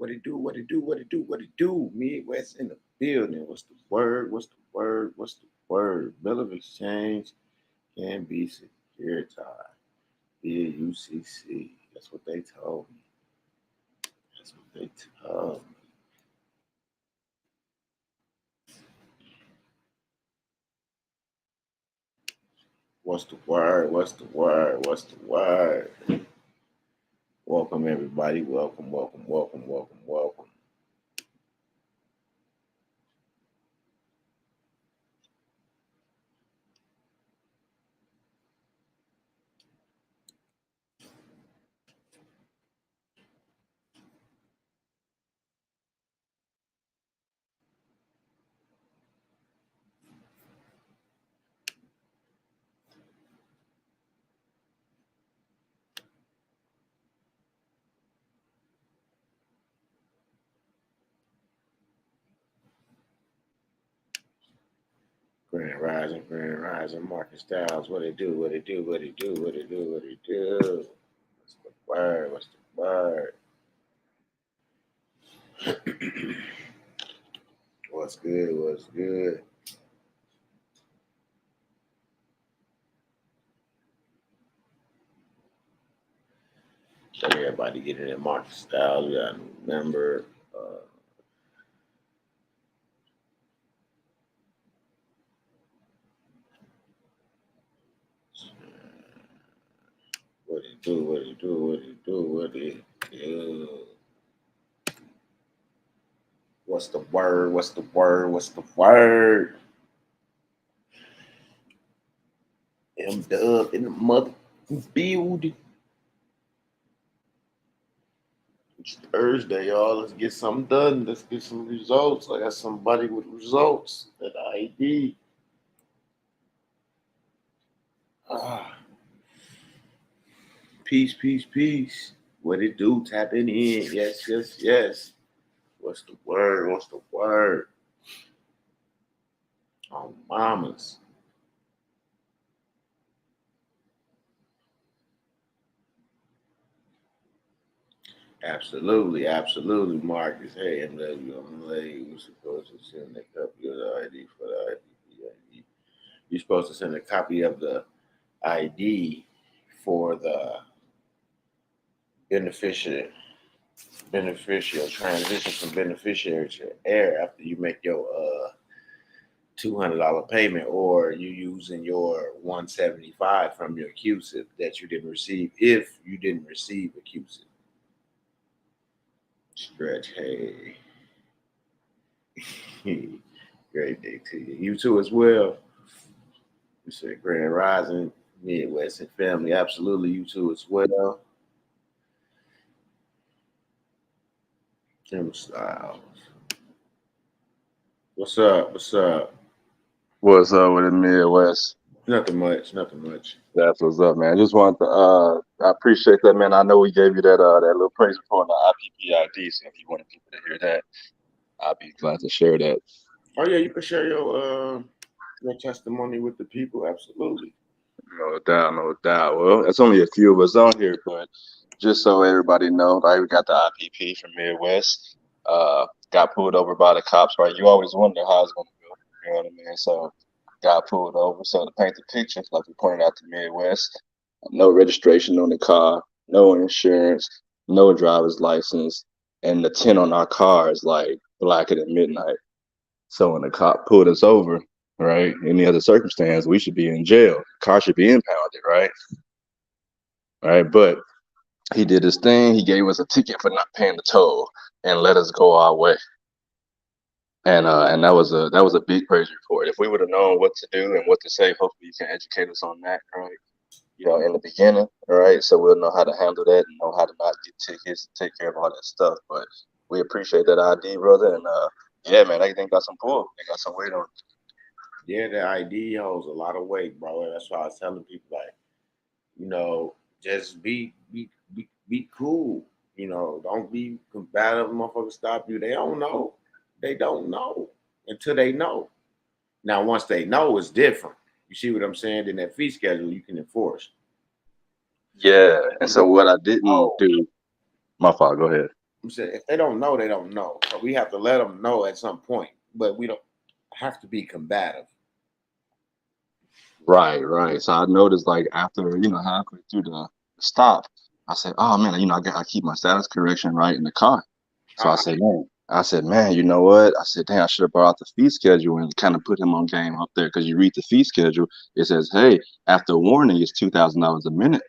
What it do? What it do? What it do? What it do? Midwest in the building. What's the word? What's the word? What's the word? Bill of exchange can be securitized via UCC. That's what they told me. That's what they told me. What's the word? What's the word? What's the word? Welcome everybody. Welcome, welcome, welcome, welcome, welcome. Grand Rising, Marcus Styles. What it do? What it do? What it do? What it do? What it do? What's the word? What's the word? What's good? What's good? So everybody getting in Marcus Styles. We got a new member. What it do? What it do? What it do? What it do? What's the word? What's the word? What's the word? M-Dub in the mother building. It's Thursday, y'all. Let's get something done. Let's get some results. I got somebody with results that ID. Ah, peace, peace, peace. What it do? Tapping in. Yes, yes, yes. What's the word? What's the word? Oh, mamas. Absolutely, absolutely, Marcus. Hey, I'm late. We're supposed to send a copy of the ID for the ID. You're supposed to send a copy of the ID for the beneficiary transition from beneficiary to heir after you make your $200 payment, or you using your 175 from your QSIP that you didn't receive if you didn't receive a QSIP. Stretch, hey. Great day to you. You too as well. We said Grand Rising, Midwest and family. Absolutely, you too as well. Tim Styles. What's up? What's up? What's up with the Midwest? Nothing much. Nothing much. That's what's up, man. I just want to I appreciate that, man. I know we gave you that little praise report on the IPPID, so if you wanted people to hear that, I'd be glad to share that. Oh yeah, you can share your testimony with the people. Absolutely. No doubt, no doubt. Well, that's only a few of us on here, but just so everybody know, right, we got the IPP from Midwest. Got pulled over by the cops, right? You always wonder how it's gonna go. You know what I mean? So got pulled over. So to paint the picture, like we pointed out to Midwest, no registration on the car, no insurance, no driver's license, and the tint on our car is like blacker than midnight. So when the cop pulled us over, right, any other circumstance, we should be in jail. Car should be impounded, right? Right. But he did his thing. He gave us a ticket for not paying the toll and let us go our way. And that was a big praise report. If we would have known what to do and what to say, hopefully you can educate us on that, right? You know, in the beginning, all right? So we'll know how to handle that and know how to not get tickets, take care of all that stuff. But we appreciate that ID, brother. And yeah, man, they got some pull. They got some weight on it. Yeah, the ID holds a lot of weight, bro. That's why I was telling people like, just be cool. Don't be combative. Motherfuckers stop you. They don't know. They don't know until they know. Now, once they know, it's different. You see what I'm saying? Then that fee schedule you can enforce. Yeah. And You so don't what I didn't know. do, my fault, go ahead. said, if they don't know, they don't know. So we have to let them know at some point, but we don't have to be combative. Right. So I noticed like after, halfway through the stop, I said, oh man, I keep my status correction right in the car. So I said, man, you know what? I said, dang, I should have brought out the fee schedule and kind of put him on game up there because you read the fee schedule, it says, hey, after warning, it's $2,000 a minute.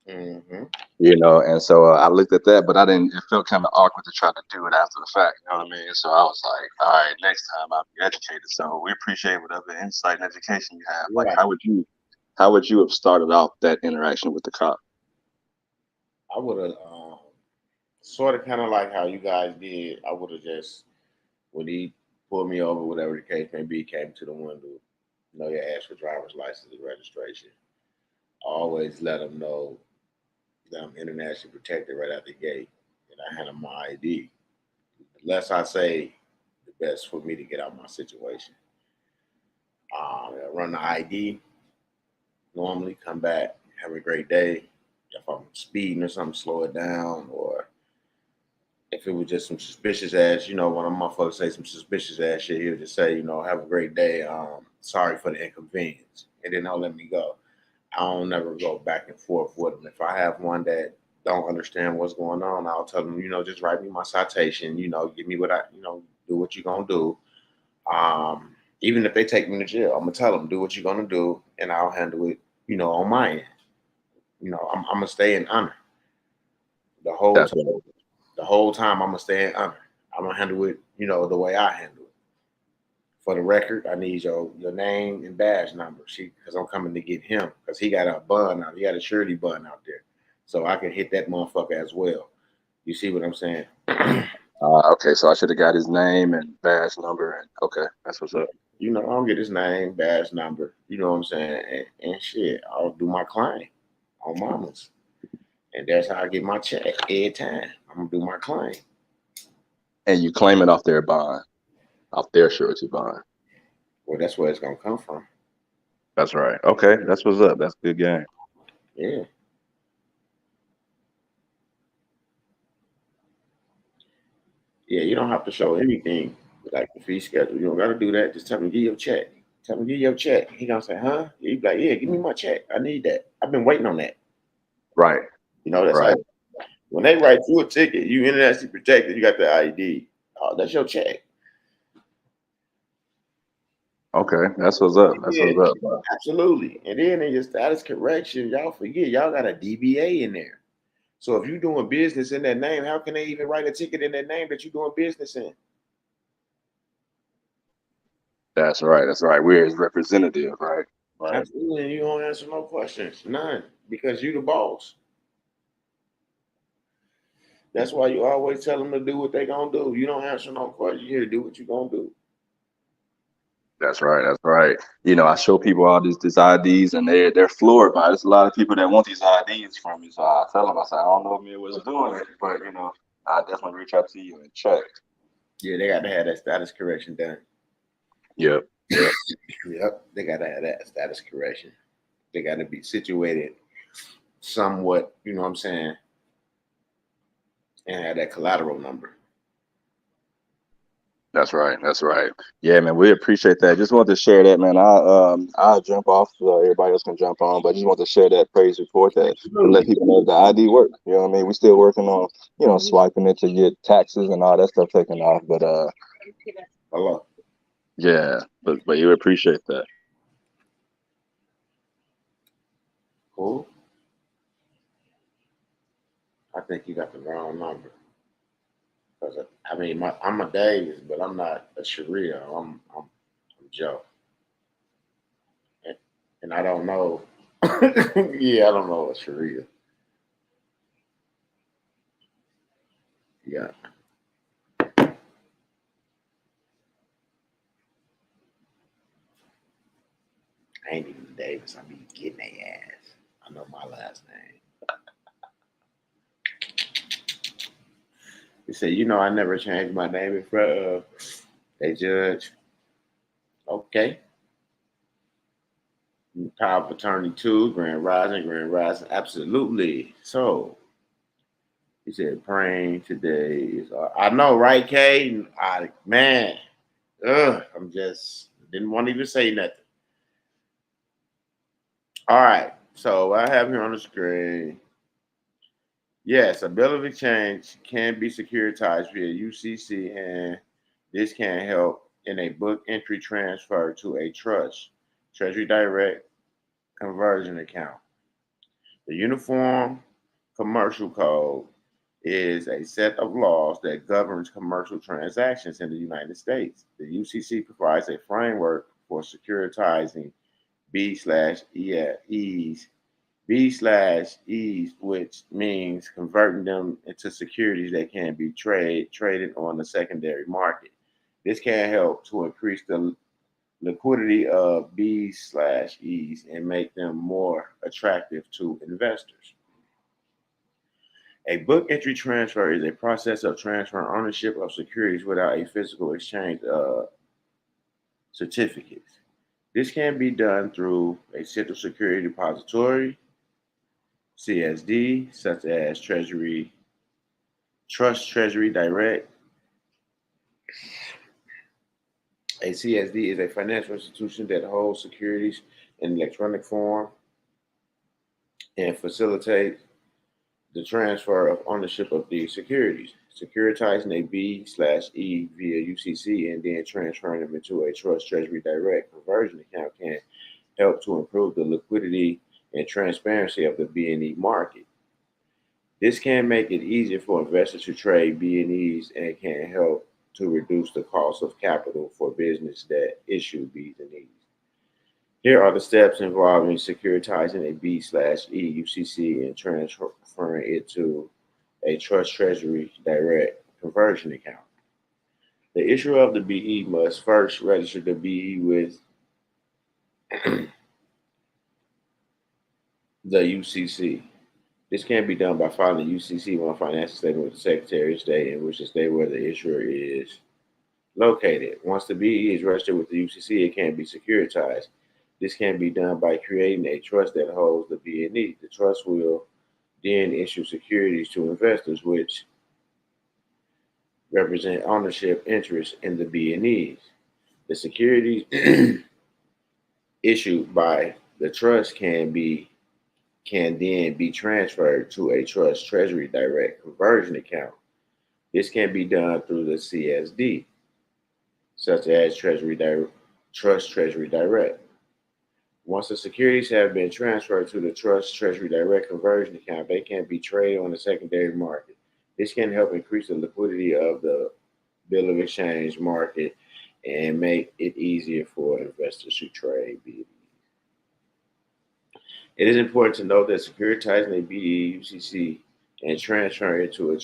Mm-hmm. And so I looked at that, but I didn't. It felt kind of awkward to try to do it after the fact. You know what I mean? So I was like, all right, next time I'll be educated. So we appreciate whatever insight and education you have. Like, Right. how would you have started off that interaction with the cop? I would have sort of kind of like how you guys did. I would have just when he pulled me over, whatever the case may be, came to the window. You know, you ask for driver's license and registration. I always let them know that I'm internationally protected right out the gate, and I hand them my ID. The less I say, the best for me to get out of my situation. I run the ID, normally come back, have a great day. If I'm speeding or something, slow it down. Or if it was just some suspicious ass, when a motherfucker say some suspicious ass shit, he'll just say, have a great day. Sorry for the inconvenience. And then they'll let me go. I don't never go back and forth with them. If I have one that don't understand what's going on, I'll tell them, just write me my citation, give me what do what you're gonna do. Even if they take me to jail, I'm gonna tell them, do what you're gonna do, and I'll handle it, on my end. I'm gonna stay in honor the whole That's time. The whole time I'm gonna stay in honor. I'm gonna handle it, the way I handle it. For the record, I need your name and badge number. Because I'm coming to get him because he got a bun out. He got a surety bun out there, so I can hit that motherfucker as well. You see what I'm saying? okay. So I should have got his name and badge number, and okay, that's what's up. I'll get his name, badge number. You know what I'm saying? And shit, I'll do my claim on mamas, and that's how I get my check every time. I'm gonna do my claim. And you claim it off their bond, off their surety bond. Well, that's where it's gonna come from. That's right. Okay, that's what's up. That's a good game. Yeah. Yeah, you don't have to show anything like the fee schedule. You don't got to do that. Just tell me give your check. Tell me give your check. He gonna say, huh? He be like, yeah, give me my check. I need that. I've been waiting on that. Right. That's Right. like when they write you a ticket, you internationally protected. You got the ID. Oh, that's your check. Okay, that's what's up. That's Yeah, what's up, bro. absolutely. And then in your status correction, y'all forget y'all got a DBA in there. So if you're doing business in that name, how can they even write a ticket in that name that you're doing business in? That's right. That's right. We're his representative, right? Right. Absolutely. You don't answer no questions. None. Because you the boss. That's why you always tell them to do what they gonna do. You don't answer no questions. You here to do what you gonna do. That's right. That's right. I show people all these IDs and they're floored by it. There's a lot of people that want these IDs from me. So I tell them, I say, I don't know if me was doing it, but I definitely reach out to you and check. Yeah, they got to have that status correction done. Yep. Yep. Yep, they got to have that status correction. They got to be situated somewhat, you know what I'm saying, and have that collateral number. That's right. That's right. Yeah, man. We appreciate that. Just wanted to share that, man. I'll jump off so everybody else can jump on, but just want to share that praise report that to let people know the ID work. You know what I mean? We're still working on, swiping it to get taxes and all that stuff taken off. But Hello. yeah, but you appreciate that. Cool. I think you got the wrong number. Because I'm a Davis, but I'm not a Sharia. I'm Joe. And I don't know. Yeah, I don't know a Sharia. Yeah. I ain't even Davis. I be getting their ass. I know my last name. He said, I never changed my name in front of a judge. Okay. Power of attorney two, Grand Rising, Grand Rising. Absolutely. So, He said praying today is. I know, right, Kay? Man, I'm just didn't want to even say nothing. All right, so I have here on the screen. Yes, a bill of exchange can be securitized via UCC, and this can help in a book entry transfer to a trust, Treasury Direct conversion account. The Uniform Commercial Code is a set of laws that governs commercial transactions in the United States. The UCC provides a framework for securitizing B/E's B/E's, which means converting them into securities that can be traded on the secondary market. This can help to increase the liquidity of B/E's and make them more attractive to investors. A book entry transfer is a process of transferring ownership of securities without a physical exchange of certificates. This can be done through a central security depository, CSD, such as Treasury Direct. A CSD is a financial institution that holds securities in electronic form and facilitates the transfer of ownership of these securities. Securitizing a B/E via UCC and then transferring them into a Trust Treasury Direct conversion account can help to improve the liquidity and transparency of the B&E market. This can make it easier for investors to trade B&Es and can help to reduce the cost of capital for business that issue B&Es. Here are the steps involving securitizing a B/E UCC and transferring it to a Trust Treasury Direct conversion account. The issuer of the BE must first register the BE with the UCC. This can be done by filing the UCC-1 financial statement with the Secretary of State, in which the state where the issuer is located. Once the BE is registered with the UCC, it can be securitized. This can be done by creating a trust that holds the B&E. The trust will then issue securities to investors, which represent ownership interest in the B&Es. The securities issued by the trust can then be transferred to a Trust Treasury Direct conversion account. This can be done through the CSD, such as Trust Treasury Direct. Once the securities have been transferred to the Trust Treasury Direct conversion account, they can be traded on the secondary market. This can help increase the liquidity of the bill of exchange market and make it easier for investors to trade BE. It is important to note that securitizing a BE UCC and transferring it to a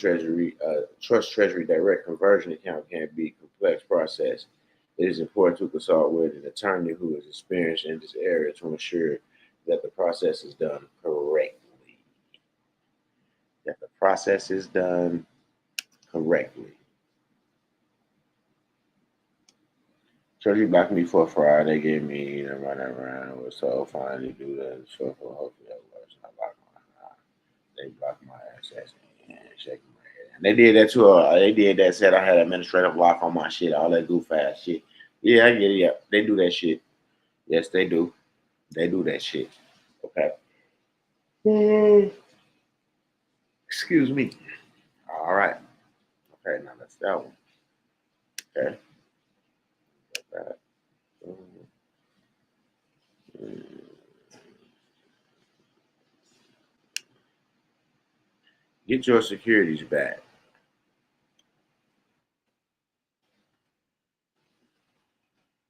Trust Treasury Direct conversion account can be a complex process. It is important to consult with an attorney who is experienced in this area to ensure that the process is done correctly. Treasury blocked me for Friday. They gave me run around. It was so fine to do that. So hopefully that was not blocked my eye. They blocked my access and shaking my head. And they did that too. They did that. Said I had administrative lock on my shit. All that goof ass shit. Yeah, I get it. Yeah, they do that shit. Yes, they do. They do that shit. Okay. Excuse me. All right. Okay, now that's that one. Okay. That. Get your securities back.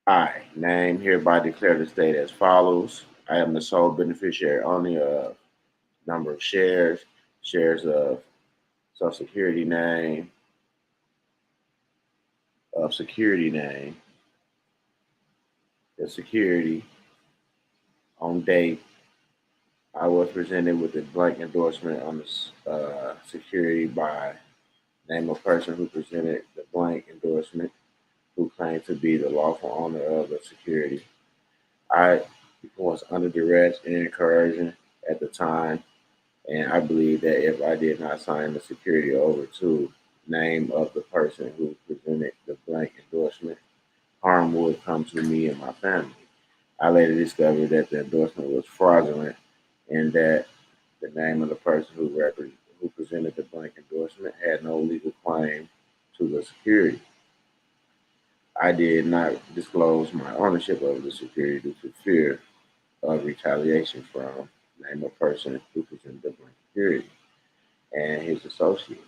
I, name hereby declare the state as follows. I am the sole beneficiary only of number of shares of Social Security name, the security on date. I was presented with a blank endorsement on the security by name of person who presented the blank endorsement, who claimed to be the lawful owner of the security. I was under duress and coercion at the time And I believe that if I did not sign the security over to name of the person who presented the blank endorsement, harm would come to me and my family. I later discovered that the endorsement was fraudulent and that the name of the person who presented the blank endorsement had no legal claim to the security. I did not disclose my ownership of the security due to fear of retaliation from the name of person who presented the blank security and his associates.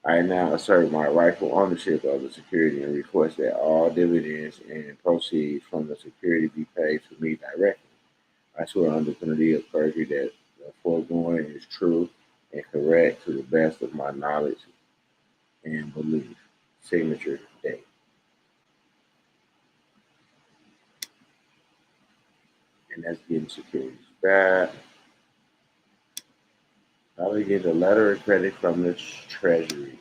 I now assert my rightful ownership of the security and request that all dividends and proceeds from the security be paid to me directly. I swear under penalty of perjury that the foregoing is true and correct to the best of my knowledge and belief. Signature date. And that's getting securities back. How to get a letter of credit from the Treasury.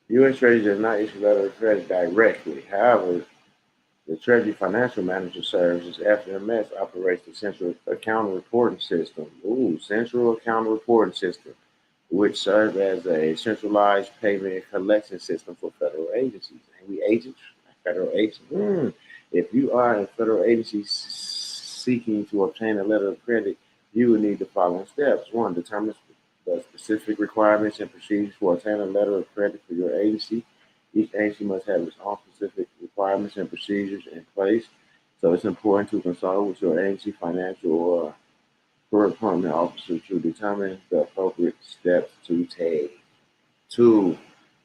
U.S. Treasury does not issue letter of credit directly. However, the Treasury Financial Manager Services (FMS) operates the Central Account Reporting System. Central Account Reporting System, which serves as a centralized payment collection system for federal agencies. And we agents, federal agents. If you are a federal agency seeking to obtain a letter of credit, you will need the following steps. One, determine the specific requirements and procedures for obtaining a letter of credit for your agency. Each agency must have its own specific requirements and procedures in place. So it's important to consult with your agency financial or department officer to determine the appropriate steps to take. Two,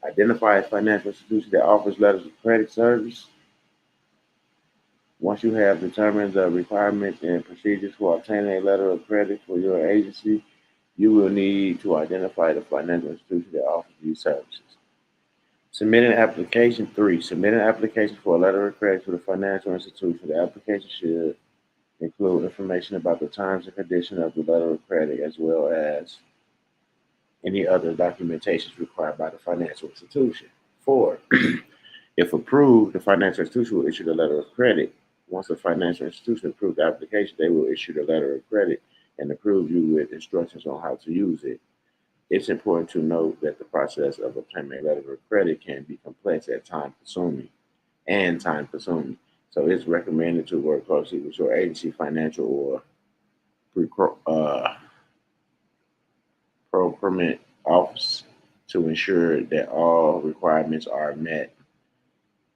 identify a financial institution that offers letters of credit service. Once you have determined the requirements and procedures for obtaining a letter of credit for your agency, you will need to identify the financial institution that offers these services. Submit an application. 3. Submit an application for a letter of credit to the financial institution. The application should include information about the terms and conditions of the letter of credit as well as any other documentations required by the financial institution. 4. If approved, the financial institution will issue the letter of credit. Once the financial institution approves the application, they will issue the letter of credit and approve you with instructions on how to use it. It's important to note that the process of obtaining a letter of credit can be complex and time-consuming. So it's recommended to work closely with your agency, financial, or procurement office to ensure that all requirements are met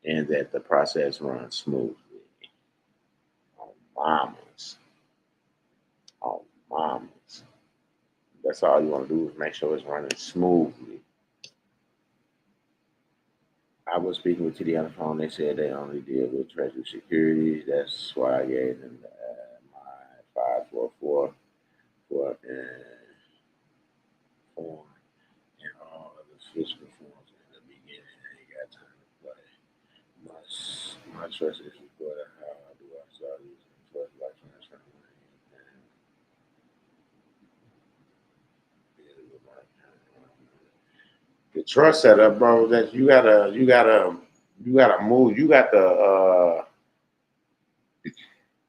and that the process runs smoothly. Oh, mamas. Oh, mamas. That's all you want to do is make sure it's running smoothly. I was speaking with TD on the phone. They said they only deal with Treasury securities. That's why I gave them my 544 for form and all of the physical forms in the beginning. I ain't got time to play. My trust is recorded. How do I start using trust by transferring money and dealing with my account? The trust setup, bro, that you gotta move. You got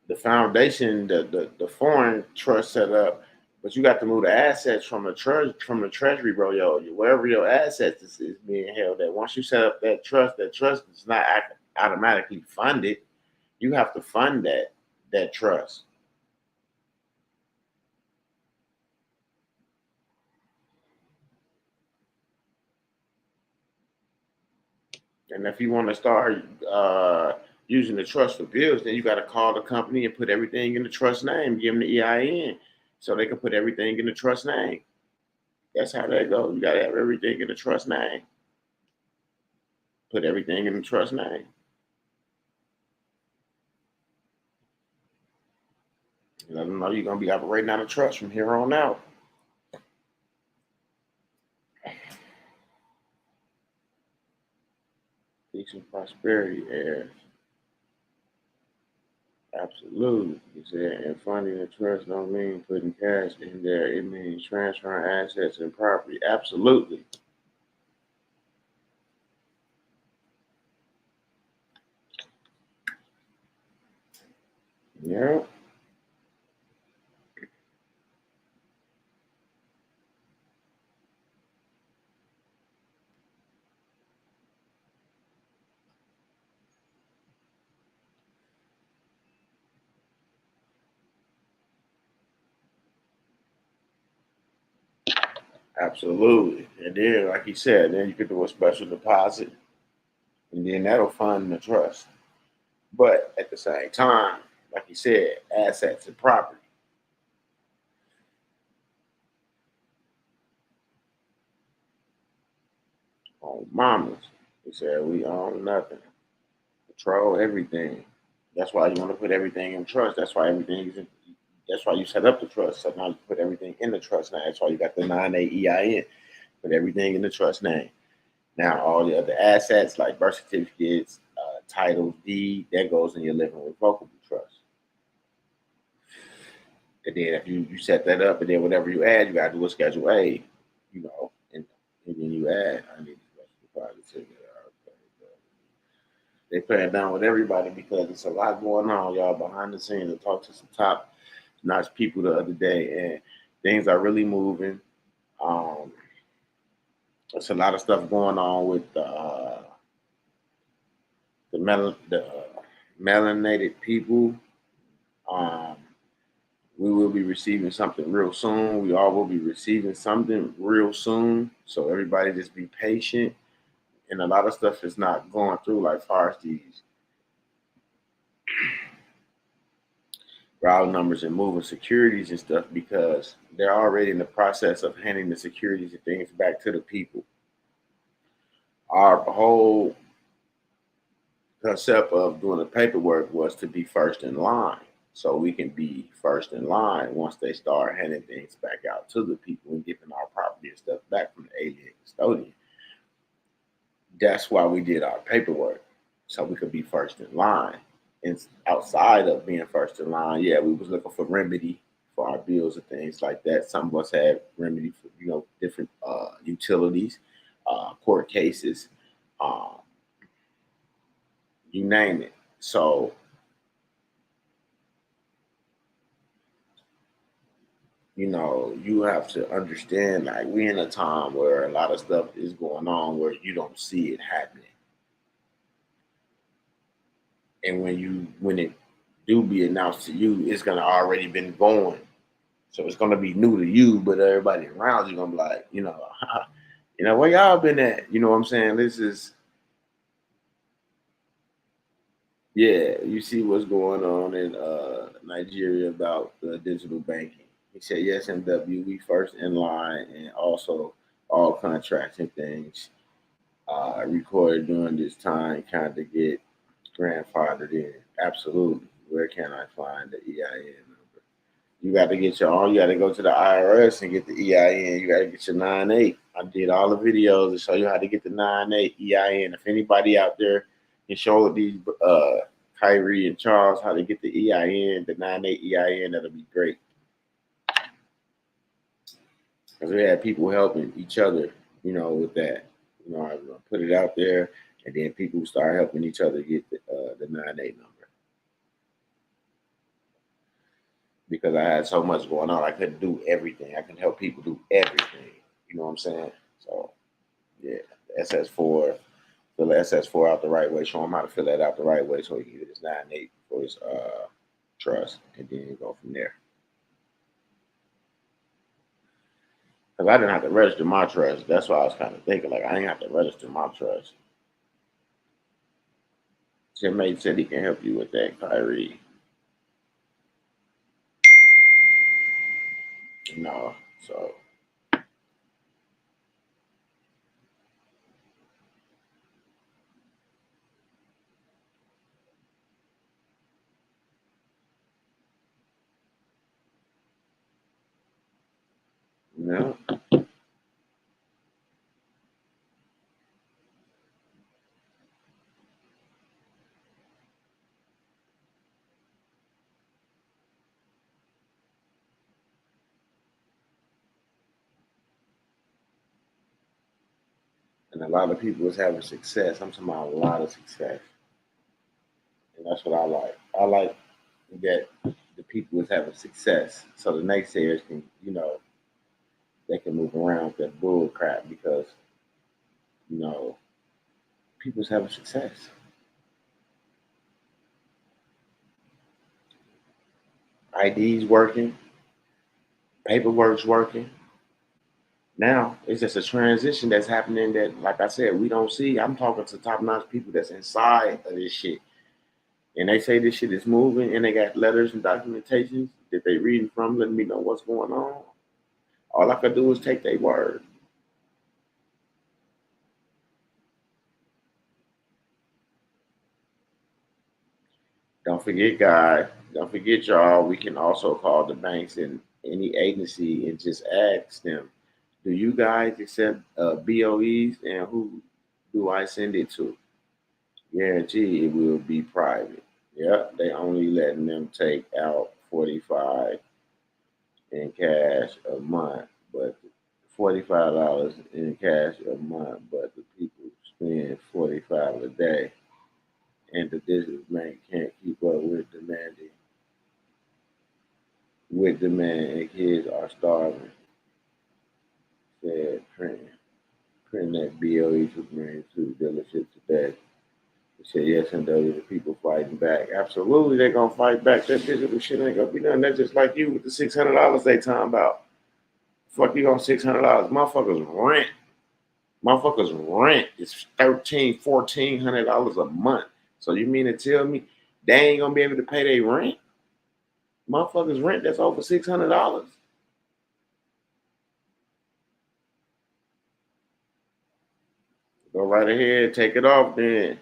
the foundation, the foreign trust set up, but you got to move the assets from the treasury, bro. Wherever your assets is being held at. Once you set up that trust is not automatically funded. You have to fund that trust. And if you want to start using the trust for bills, then you got to call the company and put everything in the trust name. Give them the EIN so they can put everything in the trust name. That's how that goes. You got to have everything in the trust name. Put everything in the trust name. Let them know you're gonna be operating out of trust from here on out. Peace and prosperity, heirs. Absolutely. He said, and funding the trust don't mean putting cash in there. It means transferring assets and property. Absolutely. Yeah, absolutely. And then, like you said, then you could do a special deposit, and then that'll fund the trust. But at the same time, like you said, assets and property. On mamas, he said we own nothing, control everything. That's why you want to put everything in trust. That's why everything is. That's why you set up the trust. So now you put everything in the trust now. That's why you got the 9A EIN. Put everything in the trust name. Now all the other assets like birth certificates, titles, deed, that goes in your living revocable trust. And then if you set that up, and then whatever you add, you gotta do a Schedule A, and then you add. I need to deposit to they play it down with everybody because it's a lot going on, y'all, behind the scenes. I talked to some top notch people the other day, and things are really moving. Um, there's a lot of stuff going on with the melanated people. Um, we will be receiving something real soon. We all will be receiving something real soon. So everybody just be patient. And a lot of stuff is not going through like far as these route numbers and moving securities and stuff because they're already in the process of handing the securities and things back to the people. Our whole concept of doing the paperwork was to be first in line. So we can be first in line once they start handing things back out to the people and giving our property and stuff back from the alien custodian. That's why we did our paperwork. So we could be first in line. And outside of being first in line, yeah, we was looking for remedy for our bills and things like that. Some of us had remedy for different utilities, court cases, uh, you name it. So you have to understand like we in a time where a lot of stuff is going on where you don't see it happening. And when it do be announced to you, it's gonna already been going. So it's gonna be new to you, but everybody around you gonna be like, where y'all been at? You know what I'm saying? This is yeah, you see what's going on in Nigeria about digital banking. He said, yes, MW, we first in line and also all contracts and things recorded during this time kind of get grandfathered in. Absolutely. Where can I find the EIN number? You got to get your own. You got to go to the IRS and get the EIN. You got to get your 9/8. I did all the videos to show you how to get the 9/8 EIN. If anybody out there can show these Kyrie and Charles how to get the EIN, the 9/8 EIN, that'll be great. Because we had people helping each other, with that. I put it out there, and then people start helping each other get the 9/8 number. Because I had so much going on, I couldn't do everything. I can help people do everything. You know what I'm saying? So yeah, SS4, fill the SS4 out the right way. Show him how to fill that out the right way so he can get his 9/8 for his trust, and then go from there. Because I didn't have to register my trust. That's why I was kind of thinking, like, I didn't have to register my trust. Tim Mate said he can help you with that, Kyrie. No, so no. And a lot of people is having success. I'm talking about a lot of success. And that's what I like. I like, that the people is having success, so the naysayers can, they can move around with that bull crap because you know people's having success. IDs working, paperwork's working. Now it's just a transition that's happening that, like I said, we don't see. I'm talking to top-notch people that's inside of this shit, and they say this shit is moving, and they got letters and documentations that they reading from, letting me know what's going on. All I could do is take their word. Don't forget, guys. Don't forget, y'all. We can also call the banks and any agency and just ask them, do you guys accept BOEs, and who do I send it to? Guarantee it will be private. Yeah, they only letting them take out 45 in cash a month, but $45 in cash a month, but the people spend 45 a day, and the district bank can't keep up with demand, and kids are starving. Said print that BOE to bring to dealership today. He said, yes, and those are the people fighting back. Absolutely, they're going to fight back. That digital shit ain't going to be done. That's just like you with the $600 they talking about. Fuck you on $600. Motherfuckers rent is $1,300-$1,400 a month. So you mean to tell me they ain't going to be able to pay their rent? Motherfuckers rent that's over $600. Go right ahead, take it off then.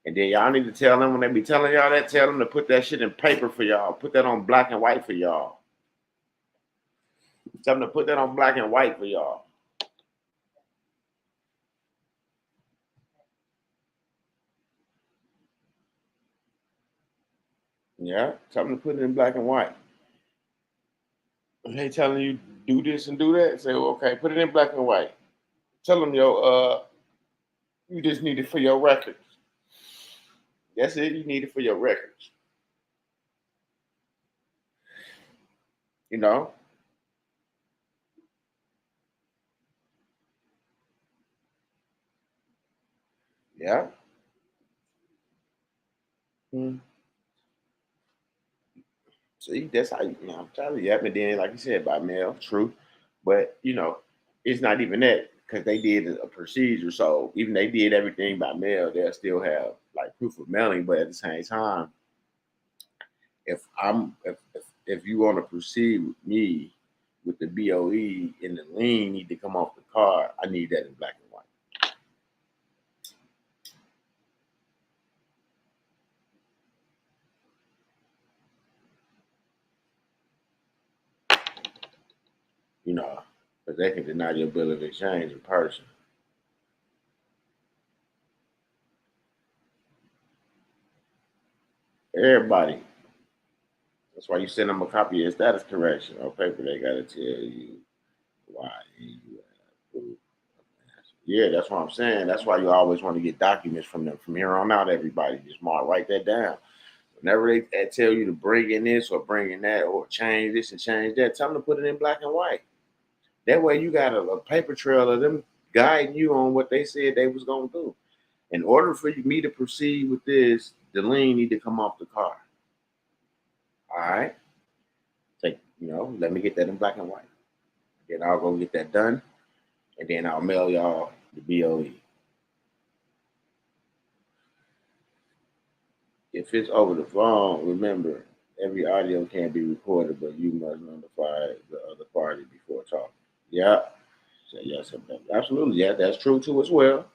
And then y'all need to tell them when they be telling y'all that, tell them to put that shit in paper for y'all. Put that on black and white for y'all. Tell them to put that on black and white for y'all. Yeah, tell them to put it in black and white. If they telling you do this and do that, say, well, okay, put it in black and white. Tell them, you just need it for your records. That's it. You need it for your records. You know? Yeah. Hmm. See, that's how I'm telling you. But then, like you said, by mail, true. But, it's not even that because they did a procedure. So even they did everything by mail, they'll still have like proof of mailing. But at the same time, if you want to proceed with me with the BOE and the lien need to come off the car, I need that in black and white. Because they can deny your bill of exchange in person. Everybody. That's why you send them a copy of your status correction on paper. They got to tell you why you have proof. Yeah, that's what I'm saying. That's why you always want to get documents from them. From here on out, everybody just write that down. Whenever they tell you to bring in this or bring in that or change this and change that, tell them to put it in black and white. That way you got a paper trail of them guiding you on what they said they was going to do. In order for me to proceed with this, the lien need to come off the car. All right? Let me get that in black and white. Then I'll go get that done, and then I'll mail y'all the BOE. If it's over the phone, remember, every audio can be recorded, but you must notify the other party before talking. Yeah. Say yes, absolutely. Yeah, that's true too as well.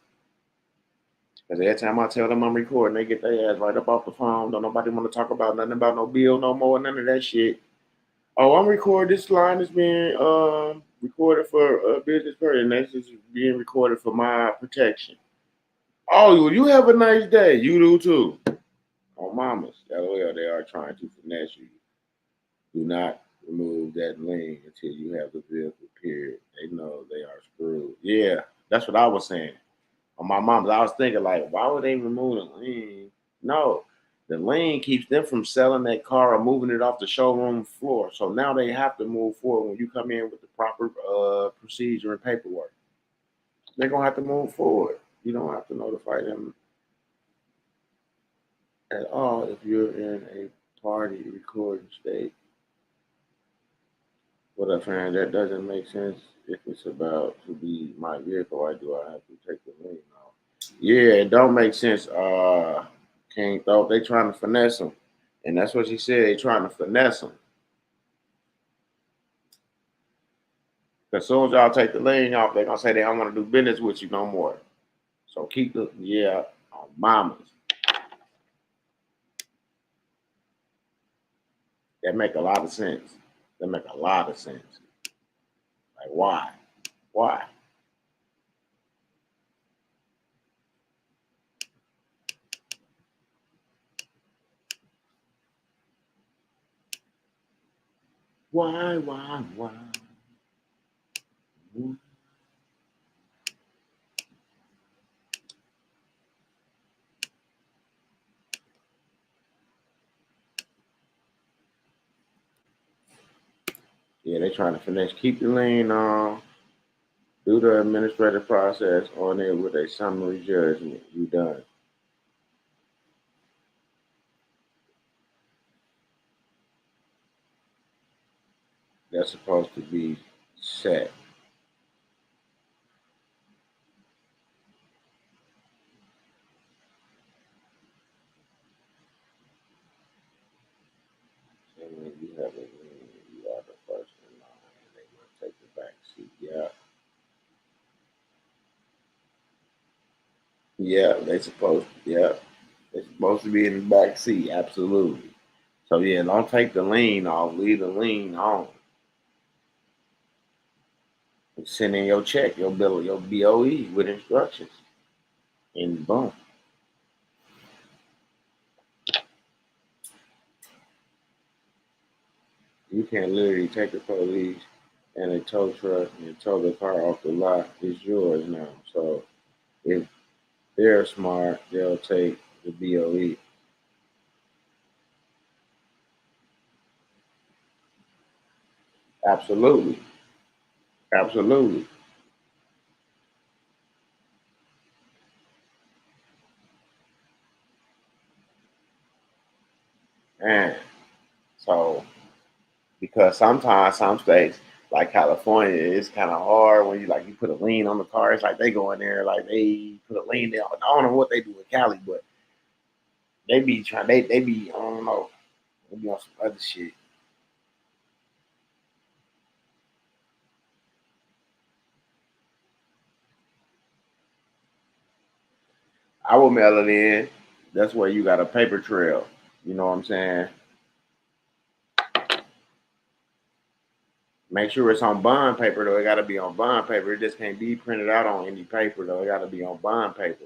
Because every time I tell them I'm recording, they get their ass right up off the phone. Don't nobody want to talk about nothing about no bill no more, none of that shit. Oh, I'm recording. This line is being recorded for a business person. That's just being recorded for my protection. Oh, well, you have a nice day. You do too. On mamas. LOL, they are trying to finesse you. Do not remove that lien until you have the vehicle, period. They know they are screwed. Yeah, that's what I was saying. On my mom's, I was thinking, like, why would they remove the lien? No, the lien keeps them from selling that car or moving it off the showroom floor. So now they have to move forward when you come in with the proper procedure and paperwork. They're going to have to move forward. You don't have to notify them at all if you're in a party recording state. What up, fam? That doesn't make sense. If it's about to be my vehicle, why do I have to take the lien off? Yeah, it don't make sense. King thought they trying to finesse him, and that's what she said. They trying to finesse him. As soon as y'all take the lien off, they're gonna say they don't want to do business with you no more. So keep the on mamas. That make a lot of sense. That make a lot of sense. Like why? Why? Why? Why? Why? Yeah, they trying to finesse. Keep the lien on. Do the administrative process on it with a summary judgment. You done. That's supposed to be set. And when you have a lien, you are the first in line, and they must take the back seat. Yeah, yeah, they supposed. Yeah, they supposed to be in the back seat. Absolutely. So yeah, don't take the lien off. Leave the lien on. Send in your check, your bill, your BOE with instructions, and boom. You can literally take the police and a tow truck and tow the car off the lot. It's yours now. So if they're smart, they'll take the BOE. Absolutely. Absolutely. Man. So because sometimes some states like California, it's kind of hard when you put a lien on the car. It's like they go in there like they put a lien there. I don't know what they do in Cali, but they be trying. They be I don't know. They be on some other shit. I will mail it in. That's where you got a paper trail. You know what I'm saying? Make sure it's on bond paper though. It got to be on bond paper. It just can't be printed out on any paper though. It got to be on bond paper.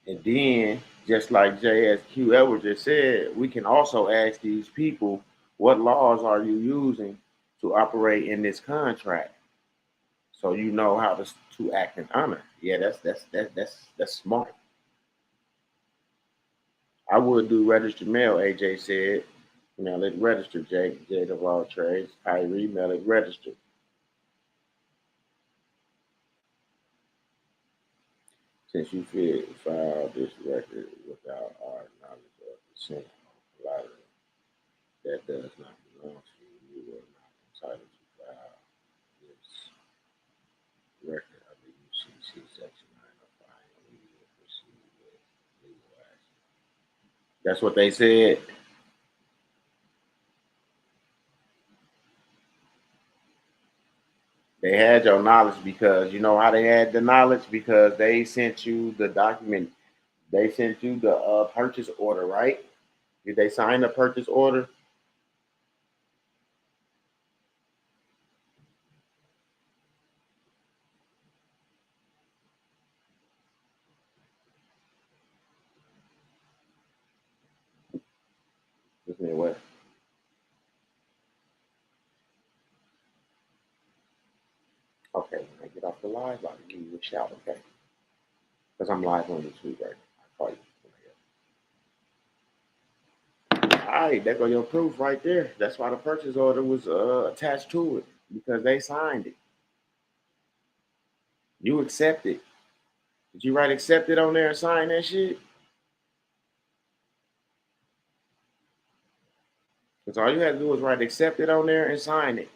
And then, just like JSQ Edwards just said, we can also ask these people, what laws are you using to operate in this contract? So you know how to act in honor. Yeah, that's smart. I would do registered mail, AJ said. Mail it registered, Jade of all trades. Kyrie, mail it registered. Since you filed this record without our knowledge or consent on collateral that does not belong to you, you are not entitled to file this record under UCC Section 905 and we will proceed with legal action. That's what they said. They had your knowledge because you know how they had the knowledge because they sent you the document. They sent you the purchase order, right? Did they sign the purchase order? what? Okay, when I get off the live, I'll give you a shout, okay? Because I'm live on YouTube right now. I'll call you. All right, there go your proof right there. That's why the purchase order was attached to it because they signed it. You accepted. Did you write accepted on there and sign that shit? Because all you had to do was write accepted on there and sign it.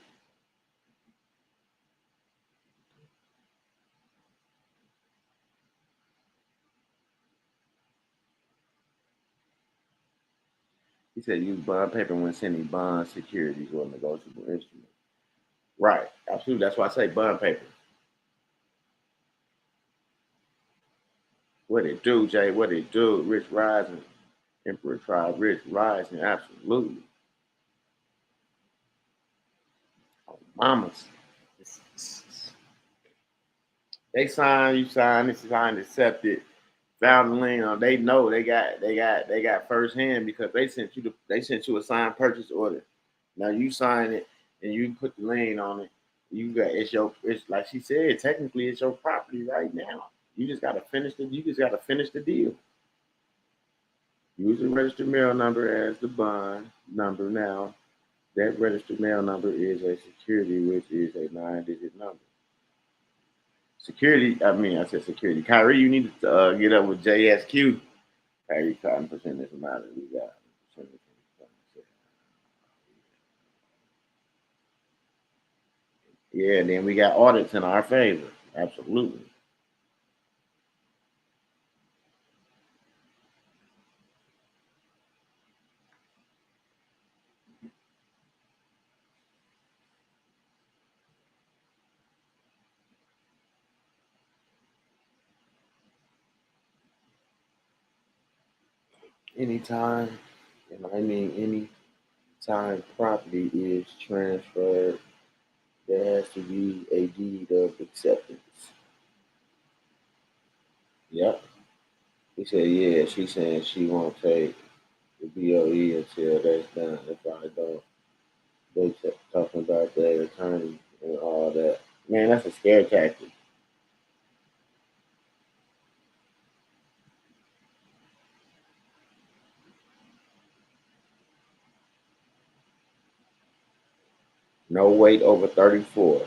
He said use bond paper when sending bond securities or negotiable instruments. Right, absolutely. That's why I say bond paper. What it do, Jay? What it do? Rich rising. Emperor tribe, rich rising. Absolutely. Oh, mamas. They sign, you sign, it's signed, accepted. Found the lien on. They know they got first hand because they sent you a signed purchase order. Now you sign it and you put the lien on it. It's like she said, technically it's your property right now. You just gotta finish the deal. Use the registered mail number as the bond number now. That registered mail number is a security, which is a 9-digit number. Security, I said security. Kyrie, you need to get up with JSQ. Kyrie Cotton percent this amount that we got. Yeah, and then we got audits in our favor. Absolutely. Anytime, and I mean any time property is transferred, there has to be a deed of acceptance. Yep. He said, yeah, she's saying she won't take the BOE until that's done. If I don't, they talking about their attorney and all that. Man, that's a scare tactic. No weight over 34.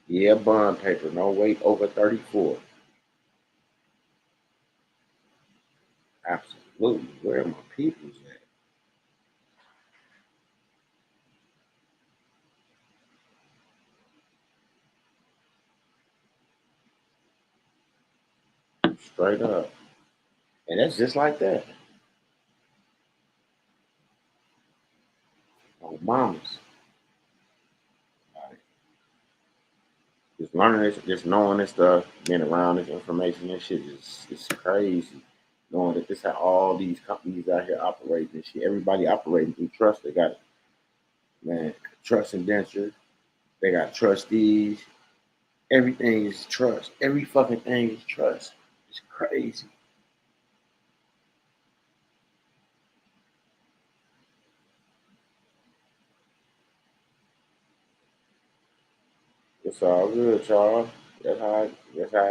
Yeah, bond paper. No weight over 34. Absolutely. Where are my peoples at? Straight up. And that's just like that. Oh, mamas. Like, just learning this, just knowing this stuff, being around this information, this shit is it's crazy. Knowing that this how all these companies out here operate and shit. Everybody operating through trust. They got man, trust indenture. They got trustees. Everything is trust. Every fucking thing is trust. It's crazy. It's all good, y'all. That's how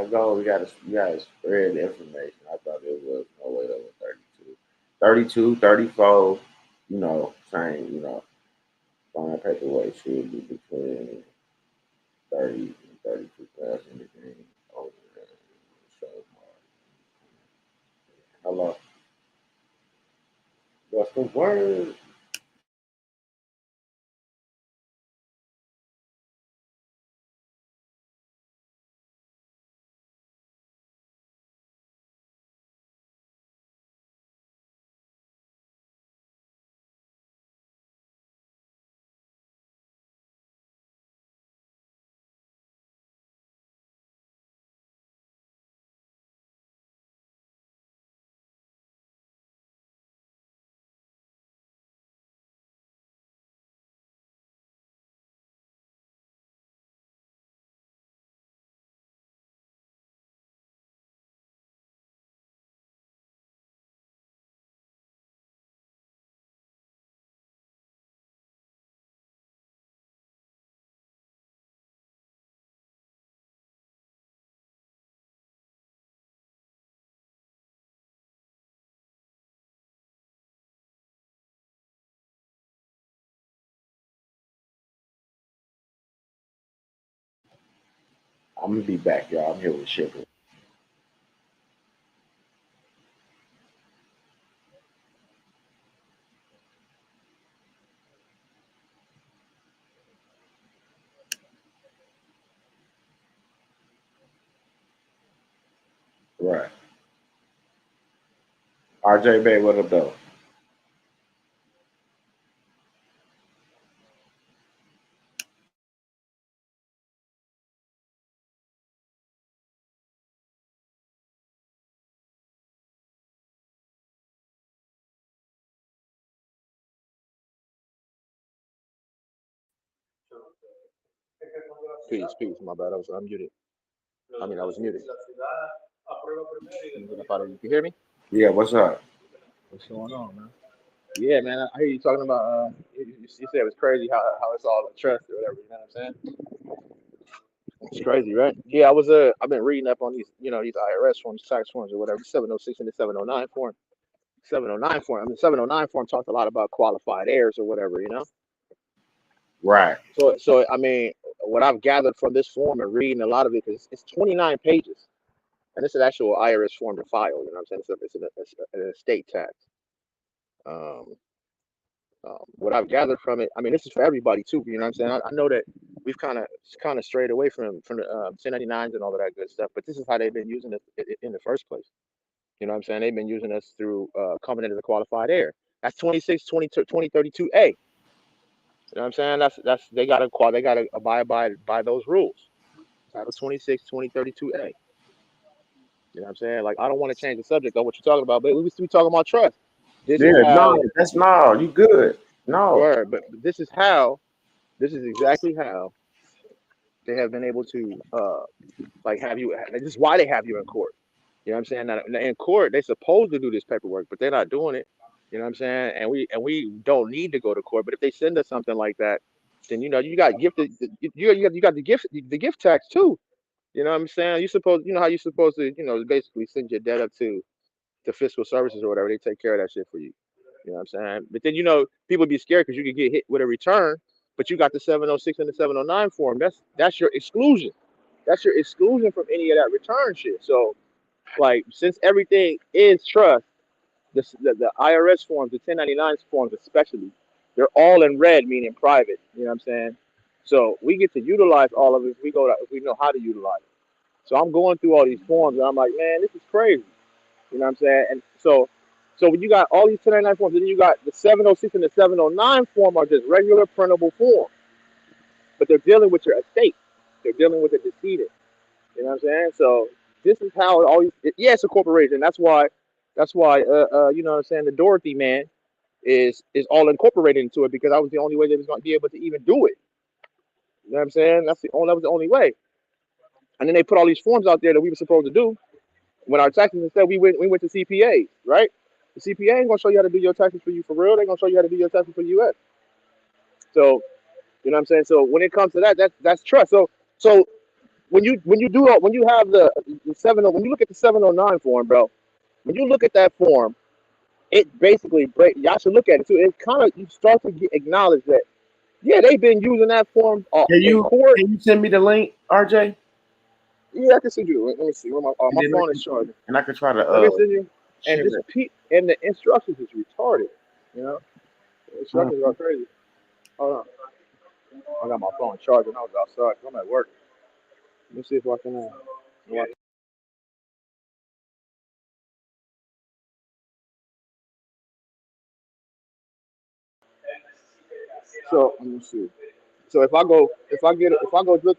it goes. We gotta spread the information. I thought it was no way over 32. 32, 34, same, fine paperweight should be between 30 and 32,000 anything over there. So, hello. What's the word? I'm gonna be back, y'all. I'm here with Sugar. Right. RJ Bay, what up though? Peace, peace. My bad. I was unmuted. I mean, I was muted. You can hear me? Yeah, what's up? What's going on, man? Yeah, man. I hear you talking about. You said it was crazy how it's all a trust or whatever. You know what I'm saying? It's crazy, right? Yeah, I was. I've been reading up on these, these IRS forms, tax forms, or whatever. 706 and the 709 form. 709 form. I mean, 709 form talked a lot about qualified heirs or whatever. Right. So I mean, what I've gathered from this form and reading a lot of it, because it's 29 pages. And this is actual IRS form to file. You know what I'm saying? It's an estate tax. Um, what I've gathered from it, I mean, this is for everybody too. You know what I'm saying? I know that we've kind of strayed away from the 1099s and all of that good stuff, but this is how they've been using it in the first place. You know what I'm saying? They've been using us through coming into the qualified heir. That's 26, 2032A. You know what I'm saying? That's they gotta abide by those rules. Title 26, 2032A. You know what I'm saying? Like, I don't want to change the subject on what you're talking about, but we talking about trust. This is Yeah, no, how, that's no, you good. No. word, but this is exactly how they have been able to, like, have you. This is why they have you in court. You know what I'm saying? Now, in court, they're supposed to do this paperwork, but they're not doing it. You know what I'm saying? And we don't need to go to court. But if they send us something like that, then you got gifted. You got the gift tax too. You know what I'm saying? You supposed how you supposed to basically send your debt up to fiscal services or whatever. They take care of that shit for you. You know what I'm saying? But then people be scared because you could get hit with a return, but you got the 706 and the 709 form. That's your exclusion. That's your exclusion from any of that return shit. So, like, since everything is trust, the IRS forms, the 1099 forms especially, they're all in red, meaning private. You know what I'm saying? So we get to utilize all of it if we know how to utilize it. So I'm going through all these forms and I'm like, man, this is crazy. You know what I'm saying? And so when you got all these 1099 forms, then you got the 706 and the 709 form are just regular printable forms, but they're dealing with your estate. They're dealing with the decedent. You know what I'm saying? So this is how it always. Yeah, it's a corporation. That's why. You know what I'm saying? The Dorothy man is all incorporated into it because that was the only way they was going to be able to even do it. You know what I'm saying? That was the only way. And then they put all these forms out there that we were supposed to do. When our taxes instead we went to CPAs, right? The CPA ain't gonna show you how to do your taxes for you for real. They're gonna show you how to do your taxes for US. So you know what I'm saying. So when it comes to that's trust. So when you have the when you look at the 709 form, bro, when you look at that form, it basically y'all should look at it too. It kind of you start to acknowledge that yeah they've been using that form Can in you court. can you send me the link, RJ? Yeah, I can send you. Let me see. Where And my then phone is charging. and I can try to Let me send you. And share this it. and the instructions is retarded. You know, the Mm. instructions are crazy. Hold on. I got my phone charging. I was outside. I'm at work. Let me see if I can. So let me see. So if I go look,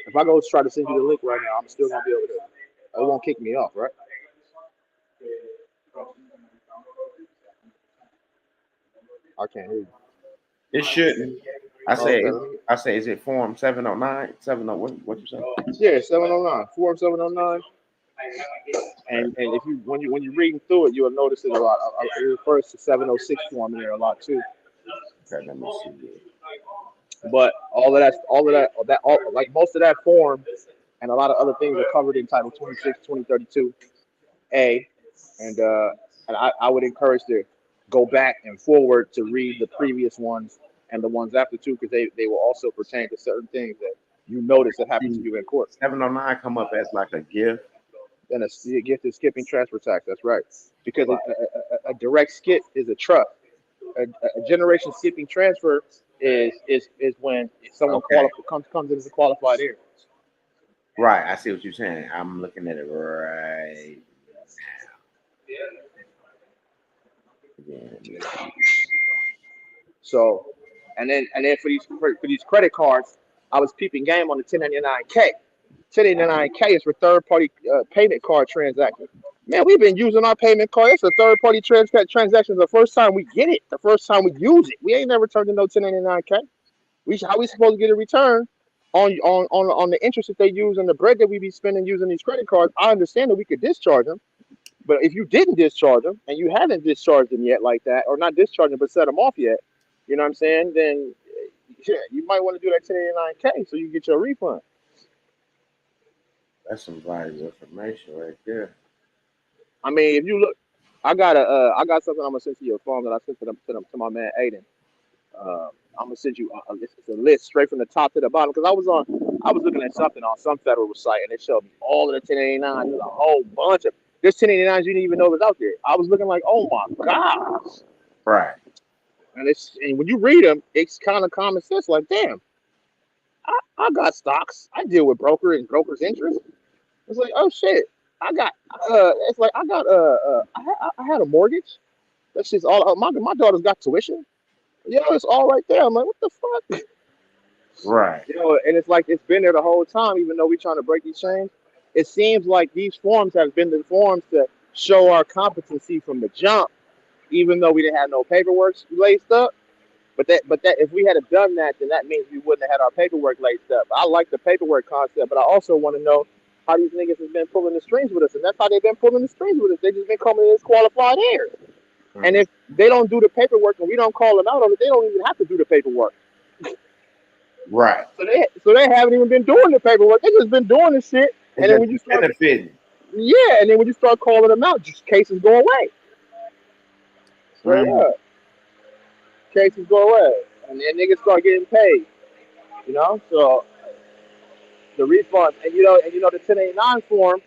if I go try to send you the link right now, I'm still gonna be able to. It won't kick me off, right? I can't hear you. It shouldn't. I Oh, say okay. Let me, I say is it form 709? 70 what you say? yeah, 709, form 709. Okay. And if you when you're reading through it, you'll notice it a lot. It refers to 706 form in there a lot too. Okay, let me see. But all like most of that form and a lot of other things are covered in Title 26, 2032A, and I would encourage to go back and forward to read the previous ones and the ones after too, because they will also pertain to certain things that you notice it happens to you in court. 709 come up as like a gift. And a gift is skipping transfer tax. That's right. Because Right. a direct skip is a trust. A generation skipping transfer is when someone Okay. comes in as a qualified heir. Right. I see what you're saying. I'm looking at it right now. Yeah. So, and then for these credit cards, I was peeping game on the 1099K. 1099K is for third party payment card transactions. Man, we've been using our payment card. It's a third party transaction. The first time we get it, the first time we use it, we ain't never turned in no 1099K. How we supposed to get a return on the interest that they use and the bread that we be spending using these credit cards? I understand that we could discharge them, but if you didn't discharge them and you haven't discharged them yet like that, or not discharged them but set them off yet, you know what I'm saying? Then yeah, you might want to do that 1099K so you get your refund. That's some valuable information right there. I mean, if you look, I got something I'm gonna send to your phone that I sent to my man Aiden. I'm gonna send you it's a list straight from the top to the bottom because I was looking at something on some federal site and it showed me all of the 1089s. There's a whole bunch of there's 1089s you didn't even know was out there. I was looking like, oh my gosh. Right. And when you read them, it's kind of common sense. Like, damn, I got stocks. I deal with brokers interest. It's like, oh shit, I got. It's like I got. I had a mortgage. That's just all. My daughter's got tuition. It's all right there. I'm like, what the fuck? Right. And it's like it's been there the whole time, even though we're trying to break these chains. It seems like these forms have been the forms to show our competency from the jump, even though we didn't have no paperwork laced up. But that if we had done that, then that means we wouldn't have had our paperwork laced up. I like the paperwork concept, but I also want to know how these niggas has been pulling the strings with us, and that's how they've been pulling the strings with us. They just been coming in as qualified heirs. Mm-hmm. And if they don't do the paperwork and we don't call them out on it, they don't even have to do the paperwork. Right. So they haven't even been doing the paperwork. They just been doing this shit. And then when you start benefiting. Yeah, and then when you start calling them out, just cases go away. Straight up. Cases go away. And then niggas start getting paid. So the refunds and the 1089 form,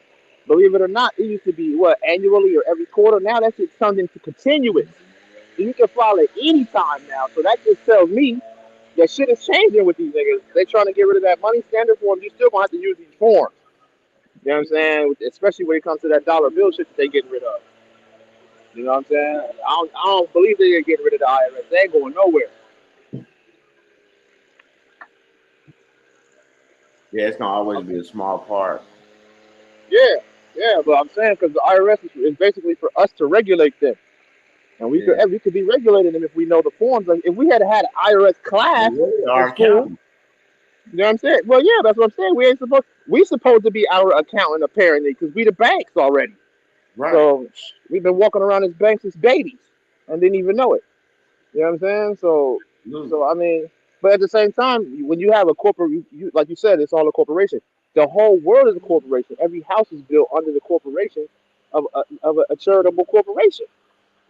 believe it or not, it used to be annually or every quarter. Now that shit turned into continuous. So you can file it anytime now. So that just tells me that shit is changing with these niggas. They trying to get rid of that money standard form. You still gonna have to use these forms. You know what I'm saying? Especially when it comes to that dollar bill shit that they getting rid of. You know what I'm saying? I don't believe they're getting rid of the IRS. They ain't going nowhere. Yeah, it's gonna always be a small part. Yeah, but I'm saying because the IRS is basically for us to regulate them, and we could be regulating them if we know the forms. Like if we had an IRS class in school, you know what I'm saying? Well, yeah, that's what I'm saying. We supposed to be our accountant apparently because we the banks already. Right. So we've been walking around as banks as babies and didn't even know it. You know what I'm saying? So I mean, but at the same time, when you have a corporate, you like you said, it's all a corporation. The whole world is a corporation. Every house is built under the corporation of a charitable corporation.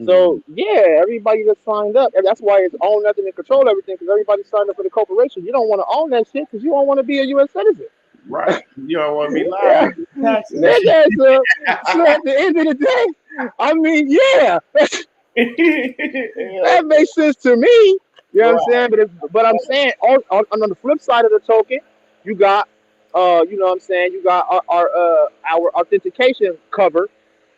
So yeah, everybody just signed up, and that's why it's own nothing and control everything. Because everybody signed up for the corporation. You don't want to own that shit because you don't want to be a U.S. citizen. Right. You don't want to be liable. Yeah. So at the end of the day, I mean, yeah, that makes sense to me. You know what I'm saying? But I'm saying on the flip side of the token, you got, you know what I'm saying? You got our authentication cover.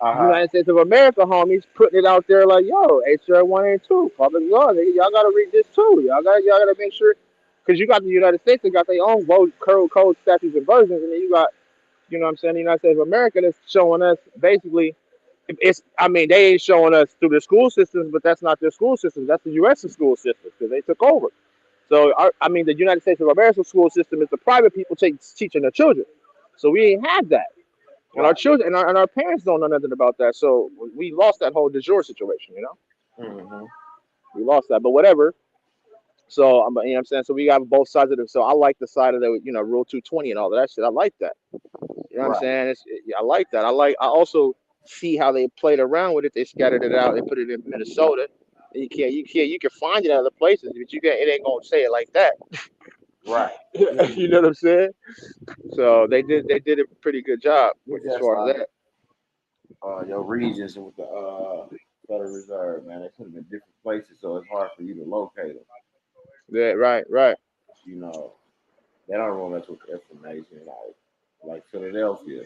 United States of America homies putting it out there like, yo, HR 182, public law, y'all gotta read this too. Y'all gotta make sure, because you got the United States, they got their own code, statutes, and versions, and then you got, you know what I'm saying, the United States of America that's showing us basically, they ain't showing us through the school systems, but that's not their school system. That's the U.S. school system because they took over. So the United States of America school system is the private people teaching their children. So we ain't had that. And our children and our parents don't know nothing about that. So we lost that whole de jure situation, We lost that, but whatever. So, you know what I'm saying? So we got both sides of it. So I like the side of the, Rule 220 and all that shit. I like that. You know what I'm saying? I like that. I also see how they played around with it. They scattered it out. They put it in Minnesota. You can find it in other places, but it ain't gonna say it like that. Right. You know what I'm saying? So they did a pretty good job It's as just far as like that. your regions with the Federal Reserve, man. They put them in different places, so it's hard for you to locate them. Yeah, right, right. You know, they don't roll us with information like Philadelphia.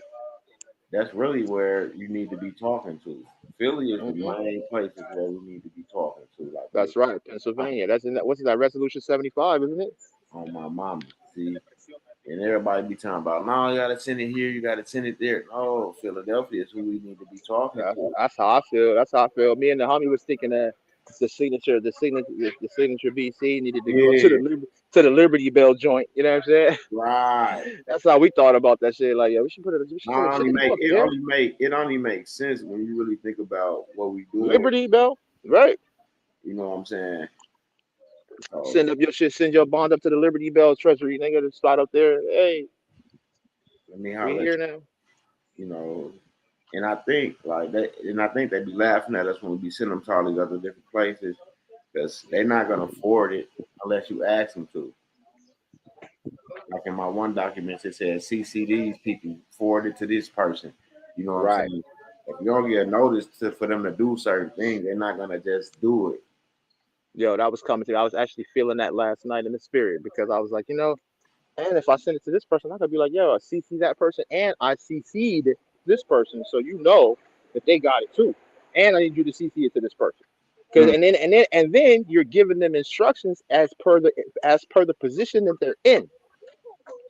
That's really where you need to be talking to. Philly is the Hmm. main places where we need to be talking to. Like That's right, Pennsylvania. That's in that. What's that? Resolution 75, isn't it? on my mama. See, and everybody be talking about, no, you gotta send it here, you gotta send it there. No, Philadelphia is who we need to be talking to. That's how I feel. That's how I feel. Me and the homie was thinking that the signature BC needed to go to Yeah, the Liberty Bell joint. You know what I'm saying? right. That's how we thought about that shit. Like, yeah, we should send it up there. It only makes sense when you really think about what we doing. Liberty Bell, right? You know what I'm saying? So Send up your shit. Send your bond up to the Liberty Bell Treasury. They got to slide up there. Hey, let me we holler at here now. you, you know. And I think like that, and I think they be laughing at us when we be sending them to all these other different places because they're not gonna afford it unless you ask them to. Like in my one document, it says CCDs people forward it to this person. You know what I'm Right. saying? If you don't get notice for them to do certain things, they're not gonna just do it. Yo, that was coming to. I was actually feeling that last night in the spirit because I was like, and if I send it to this person, I could be like, yo, I CC that person and I CC'd this person, so you know that they got it too. And I need you to CC it to this person. Because Mm, and then you're giving them instructions as per the position that they're in.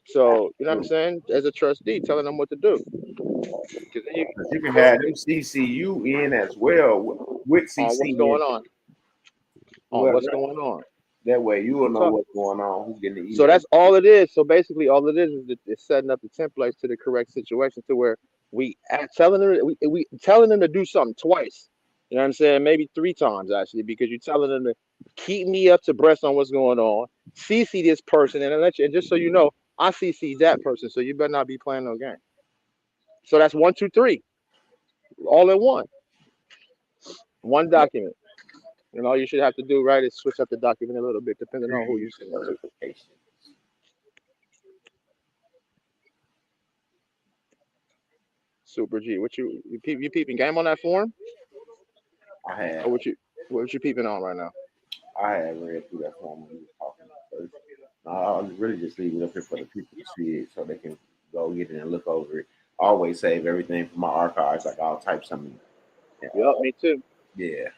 So you know what I'm true. saying? As a trustee, telling them what to do. Because then But you can have them CCU in as well with on CC what's in. going on Well, what's going on. that way you will Real know talk. what's going on, who's getting the So email. that's all it is. So basically, all it is it's setting up the templates to the correct situation to where we telling them to do something twice. You know what I'm saying? Maybe three times actually, because you're telling them to keep me up to breast on what's going on. CC this person and let you, and just so you know, I CC that person. So you better not be playing no game. So that's one, two, three, all in one Yeah, document. And all you should have to do, right, is switch up the document a little bit depending on who you send it to. certification. Super G, you peeping game on that form, I or have what you peeping on right now? I had read through that form when we were talking at first. I'll really just leave it up here for the people to see it so they can go get it and look over it. I always save everything from my archives. Like I'll type something. Yep, me too. Yeah.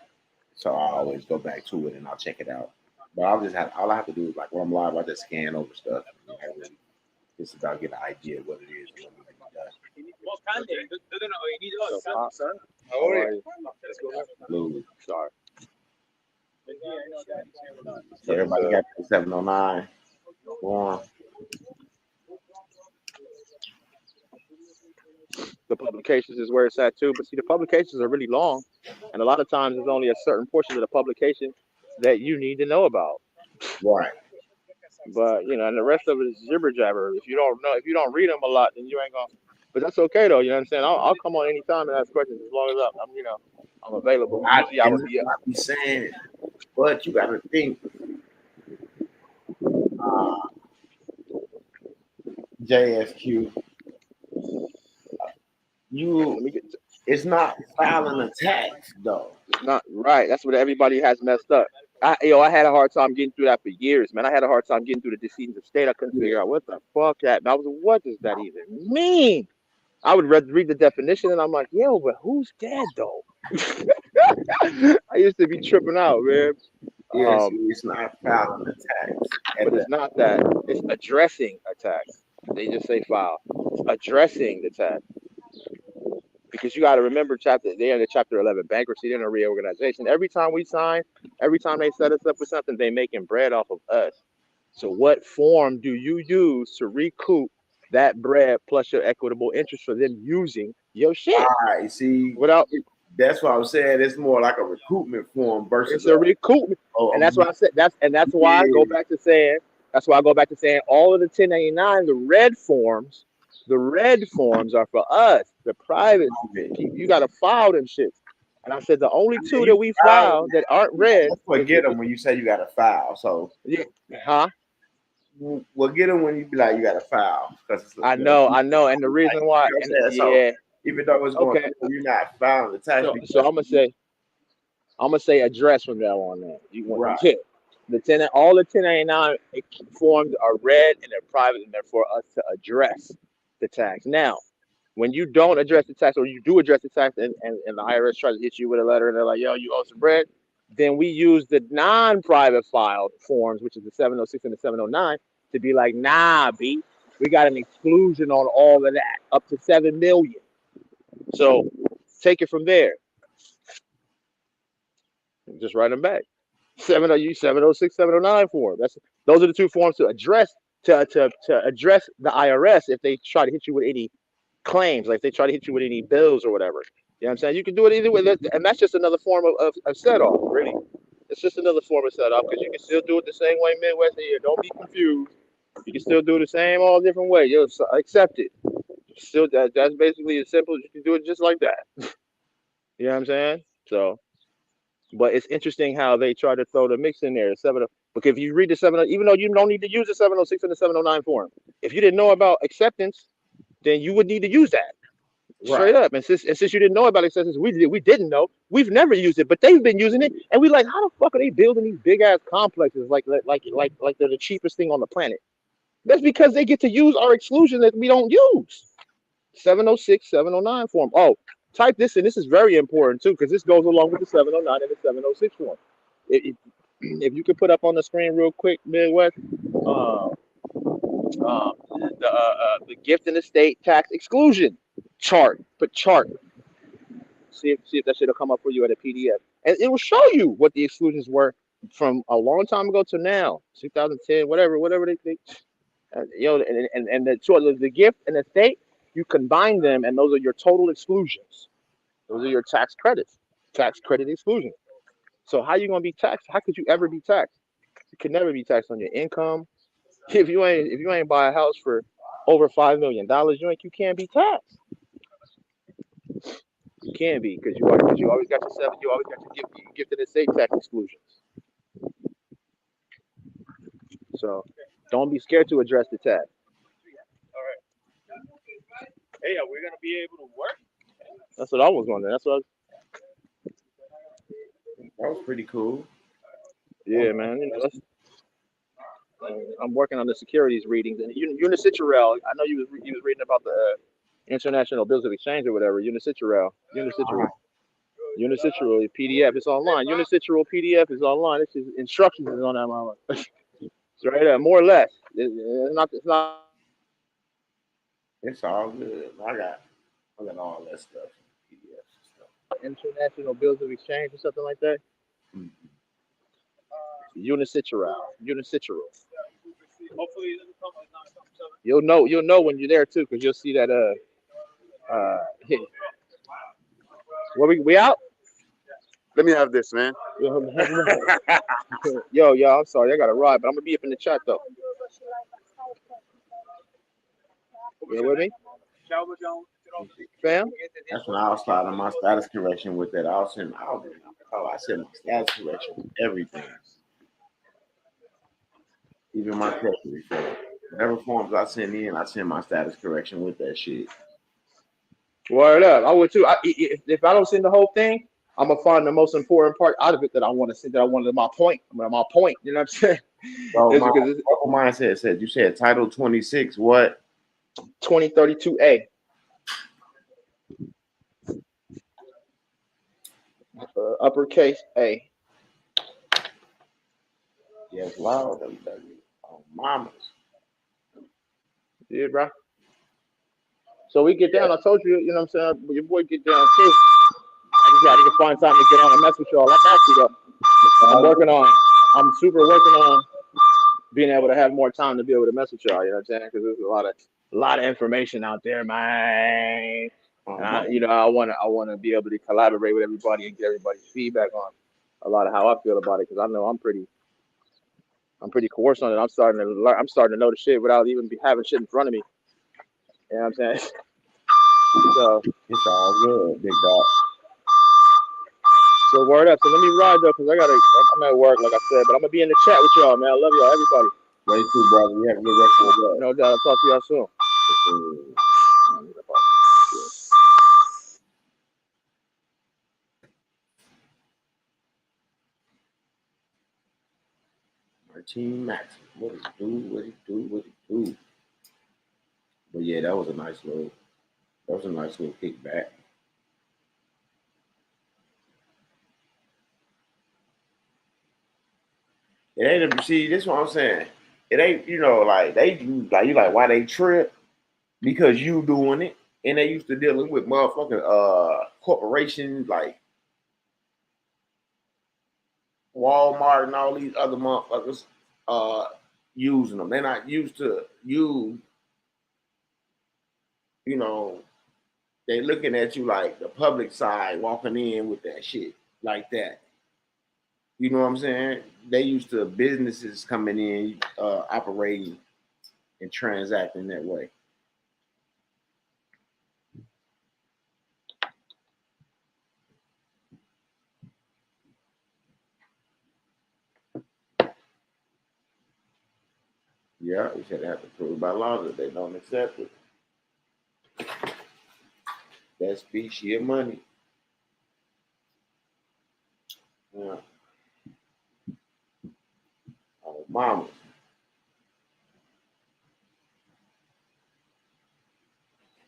So I always go back to it and I'll check it out. But all I have to do is like when I'm live, I just scan over stuff. And I really just about get an idea of what it is and what needs to be done. So, How how are are you? you? Absolutely. Sorry. So everybody got the 709 form. The publications is where it's at too. But see, the publications are really long, and a lot of times there's only a certain portion of the publication that you need to know about. Right. But and the rest of it is jibber jabber. If you don't read them a lot, then you ain't gonna. But that's okay though. You know what I'm saying? I'll come on anytime and ask questions as long as I'm available. Usually I And would that's be up. what I be saying. But you got to think, uh, JSQ, you Let me get. it's not filing a tax though. It's not right. That's what everybody has messed up. I had a hard time getting through that for years, man. I had a hard time getting through the decedents of state. I couldn't Yeah. figure out what the fuck that. And I was, what does that even mean? I would read the definition, and I'm like, yo, but who's dead though? I used to be tripping out, man. Yes, Um, it's not filing a tax but at the it's not that. It's addressing a tax. They just say file. It's addressing the tax. Because you got to remember they're in the chapter 11 bankruptcy, they're in a reorganization. Every time they set us up with something, they making bread off of us. So what form do you use to recoup that bread plus your equitable interest for them using your shit right. See, without? that's what I'm saying. It's more like a recoupment form versus It's a recoupment, and a that's why I said that's why I go yeah, back to saying all of the 1099, the red forms are for us, the private people. You got to file them shits. And I said the only I mean, two you that we file file that aren't red let's is forget them when you say you got to file. So yeah, huh? Well, get them when you be like, you got to file. I know, and the reason why, and so even though it's going okay. through, you're not filing the tax. So I'm gonna say address from now on. There, you want right. the tenant. All the 1099 forms are read and they're private, and they're for us to address the tax. Now, when you don't address the tax, or you do address the tax, and the IRS tries to hit you with a letter, and they're like, "Yo, you owe some bread," then we use the non-private filed forms, which is the 706 and the 709, to be like, "Nah, B, we got an exclusion on all of that, up to 7 million. So take it from there. Just write them back. 706, 709 form. Those are the two forms to address to address the IRS if they try to hit you with any claims, like if they try to hit you with any bills or whatever. You know what I'm saying? You can do it either way, and that's just another form of set off, really. It's just another form of set off because you can still do it the same way Midwest here. Don't be confused. You can still do it the same, all different way. You'll accept it. Still, that's basically as simple as you can do it just like that. You know what I'm saying? So, but it's interesting how they try to throw the mix in there. Because if you read the 70, even though you don't need to use the 706 and the 709 form, if you didn't know about acceptance, then you would need to use that. Straight up. And since you didn't know about acceptance, we didn't know. We've never used it, but they've been using it, and we like, how the fuck are they building these big ass complexes like they're the cheapest thing on the planet? That's because they get to use our exclusion that we don't use. 706, 709 form. Oh, type this in. This is very important too, because this goes along with the 709 and the 706 form. If you could put up on the screen real quick, Midwest, the gift and estate tax exclusion chart. Put chart. See if that shit will come up for you at a PDF, and it will show you what the exclusions were from a long time ago to now, 2010, whatever they think. And the gift and estate, you combine them, and those are your total exclusions. Those are your tax credits, tax credit exclusions. So how you gonna be taxed? How could you ever be taxed? You can never be taxed on your income. If you ain't buy a house for over $5 million, you can't be taxed. You can be because you always got your gift and estate tax exclusions. So don't be scared to address the tax. All right. Hey, are we gonna be able to work? That's what I was wondering. That was pretty cool. Yeah, man. I'm working on the securities readings and Unicitral. I know you was reading about the international bills of exchange or whatever. Unicitral PDF. It's online. Unicitral PDF is online. It's just instructions is on that mama. Right there, more or less. It's not. It's all good. I got all that stuff. PDFs and stuff. International bills of exchange or something like that. Mm-hmm. Unicitral. Hopefully it doesn't come. You'll know when you're there too, because you'll see that hit. Where we out? Let me have this, man. Yo, I'm sorry, I got to ride, but I'm gonna be up in the chat though. You with me? Fam? That's when I was starting my status correction with that. I sent my status correction with everything. Even my treasury form. Whatever forms I send in, I send my status correction with that shit. Word up. I would too. If I don't send the whole thing, I'm gonna find the most important part out of it that I want to send. That I wanted my point. My point. You know what I'm saying? So mine said you said Title 26. What? 2032A. Uppercase A. Yes, loud. Oh, mamas. Yeah, bro. So we get down. I told you, you know what I'm saying? Your boy get down too. I just got to find time to get on and mess with y'all. I'm actually though. I'm super working on being able to have more time to be able to mess with y'all. You know what I'm saying? Because there's a lot of information out there, man. I want to be able to collaborate with everybody and get everybody's feedback on a lot of how I feel about it. Because I know I'm pretty coerced on it. I'm starting to know the shit without even having shit in front of me. You know what I'm saying? So it's all good, big dog. So word up. So let me ride though, because I'm at work, like I said, but I'm gonna be in the chat with y'all, man. I love y'all, everybody. Way too, brother. You have a good rest of the No doubt. I'll talk to y'all soon. day. 13 Max. What it do? What it do? What it do? But yeah, that was a nice little. That was a nice little kickback. It ain't a see. This is what I'm saying. It ain't like they do like you like why they trip because you doing it and they used to dealing with motherfucking corporations like Walmart and all these other motherfuckers using them. They're not used to you know, they looking at you like the public side walking in with that shit like that. You know what I'm saying? They used to businesses coming in, operating and transacting that way. Yeah, we should have to prove by law that they don't accept it. That speaks your money. Yeah. Oh, mama.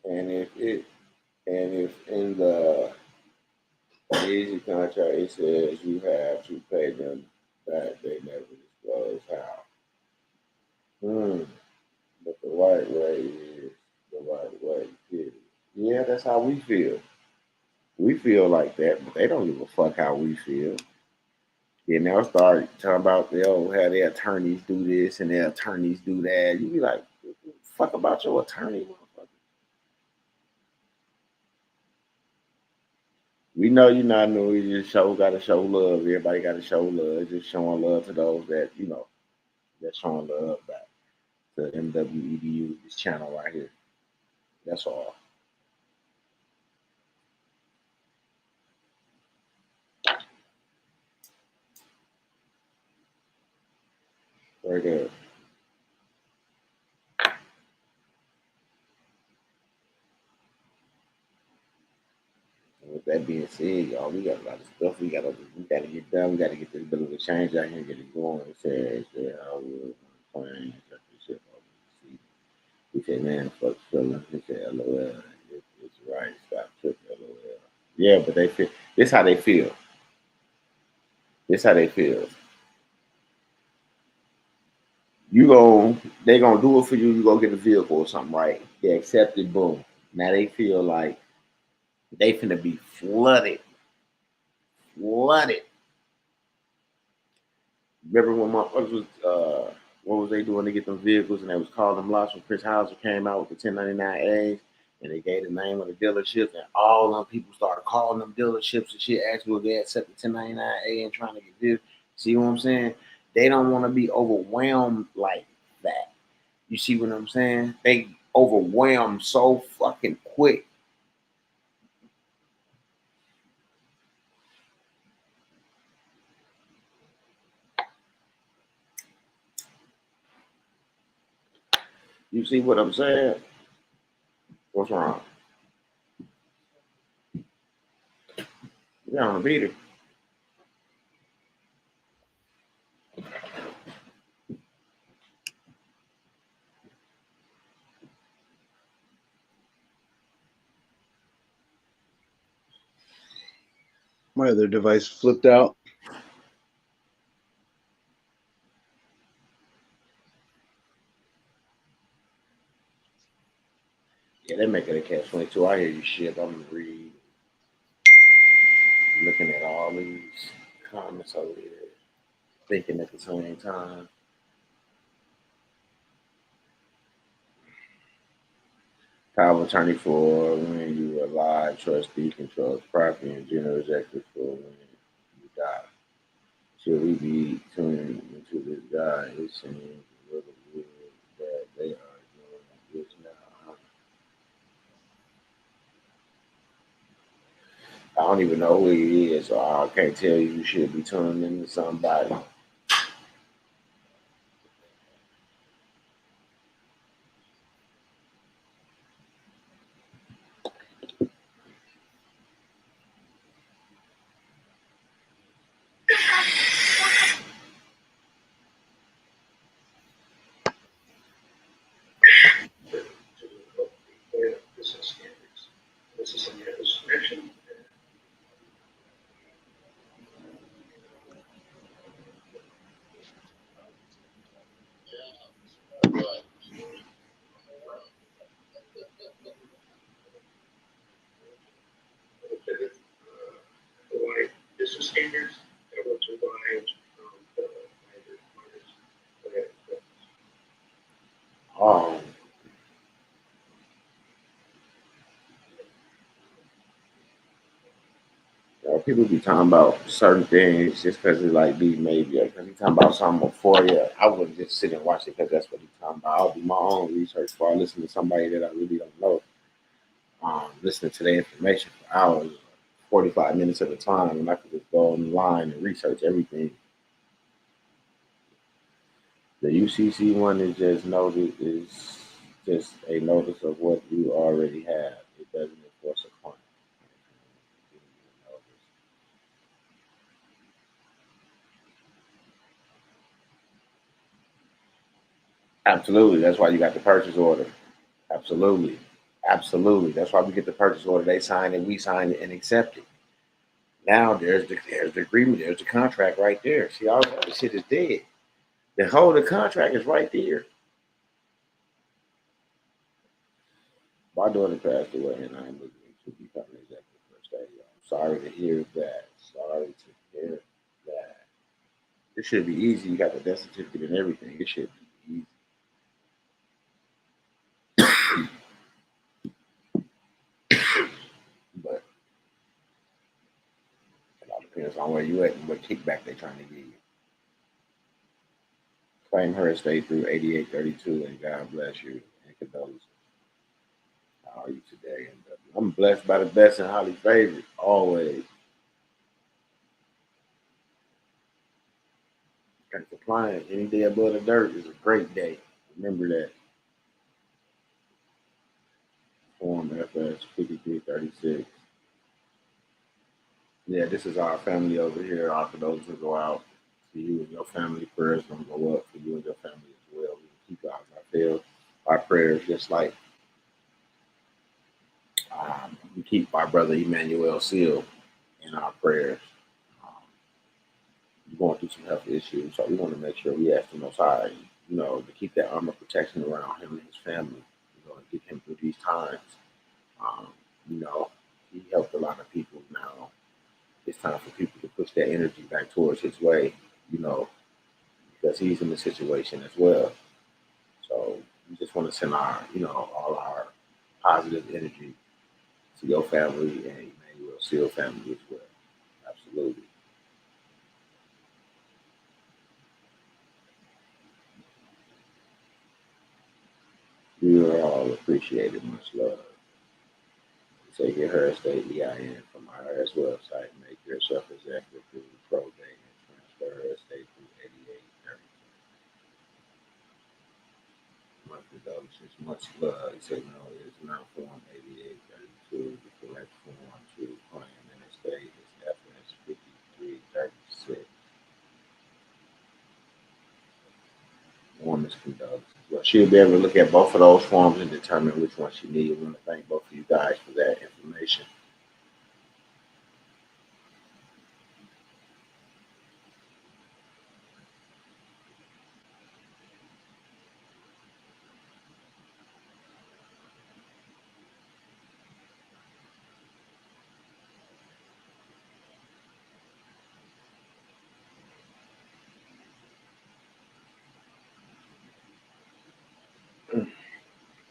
And if in the easy contract it says you have to pay them back, they never disclose how. But the right way is the right way. Period. Yeah, that's how we feel. We feel like that, but they don't give a fuck how we feel. Then they'll start talking about they'll have their attorneys do this and their attorneys do that. You be like, fuck about your attorney, motherfucker. We know you're not new. You just gotta show love. Everybody gotta show love. Just showing love to those that that's showing love back to MWEDU, this channel right here. That's all. Very good. And with that being said, y'all, we got a lot of stuff we gotta get done. We gotta get this bill of exchange out here and get it going. It says that I will claim that this shit over. He said, man, fuck feeling. He said, LOL. It's right. Stop tripping, LOL. Yeah, but they feel this how they feel. This how they feel. They gonna do it for you, you go get a vehicle or something, right? They accept it, boom. Now they feel like they finna be flooded. Flooded. Remember when motherfuckers was what was they doing to get them vehicles and they was calling them lots when Chris Hauser came out with the 1099As and they gave the name of the dealerships and all them people started calling them dealerships and shit, asking if they accept the 1099A and trying to get this. See what I'm saying? They don't want to be overwhelmed like that. You see what I'm saying? They overwhelmed so fucking quick. You see what I'm saying? What's wrong? You're on a beater. My other device flipped out. Yeah, they making a catch 22. I hear you shit. I'm read, looking at all these comments over here, thinking at the same time. Power of attorney for when you are alive, trustee controls property and general executive for when you die. Should we be tuning into this guy? It seems really weird that they are doing this now. I don't even know who he is, so I can't tell you should be tuning into somebody. figures that were to buy Um, people be talking about certain things just because it like be maybe because he talking about something before. Yeah, I wouldn't just sit and watch it because that's what he talking about. I'll do my own research before I listen to somebody that I really don't know. Listening to their information for hours, 45 minutes at a time, and I could just go online and research everything. The UCC one is just notice is just a notice of what you already have. It doesn't enforce a crime. Absolutely. That's why you got the purchase order. Absolutely. Absolutely. That's why we get the purchase order. They sign it, we sign it and accept it. Now there's the agreement, there's the contract right there. See, all the other shit is dead. The whole the contract is right there. My daughter passed away and I'm looking to become an executive first lady. I'm sorry to hear that. Sorry to hear that. It should be easy. You got the death certificate and everything. It should be easy. But it all depends on where you at and what kickback they're trying to give you. Claim her estate through 8832 and God bless you and condolences. How are you today? And I'm blessed by the best and highly favored, always. And compliance, any day above the dirt is a great day. Remember that. Form FS 5336. Yeah, this is our family over here. For those who go out to you and your family, prayers gonna go up for you and your family as well. We keep our prayers just like we keep our brother Emmanuel Seal in our prayers. Um, going through some health issues, so we want to make sure we ask the Most High, to keep that armor protection around him and his family, to get him through these times. Um, you know, he helped a lot of people. Now it's time for people to push that energy back towards his way, you know, because he's in the situation as well. So we just want to send all our positive energy to your family and Emmanuel Seal family as well. Absolutely. You are all appreciated. Much love. Take your her estate EIN from IRS website. Make yourself executive through probate and transfer her estate through 8830. My condolences. Much love. He said, no, it is not Form 8832. The correct form to claim an estate is FS 5336. Form is condolences. Well, she'll be able to look at both of those forms and determine which one she needs. We want to thank both of you guys for that information.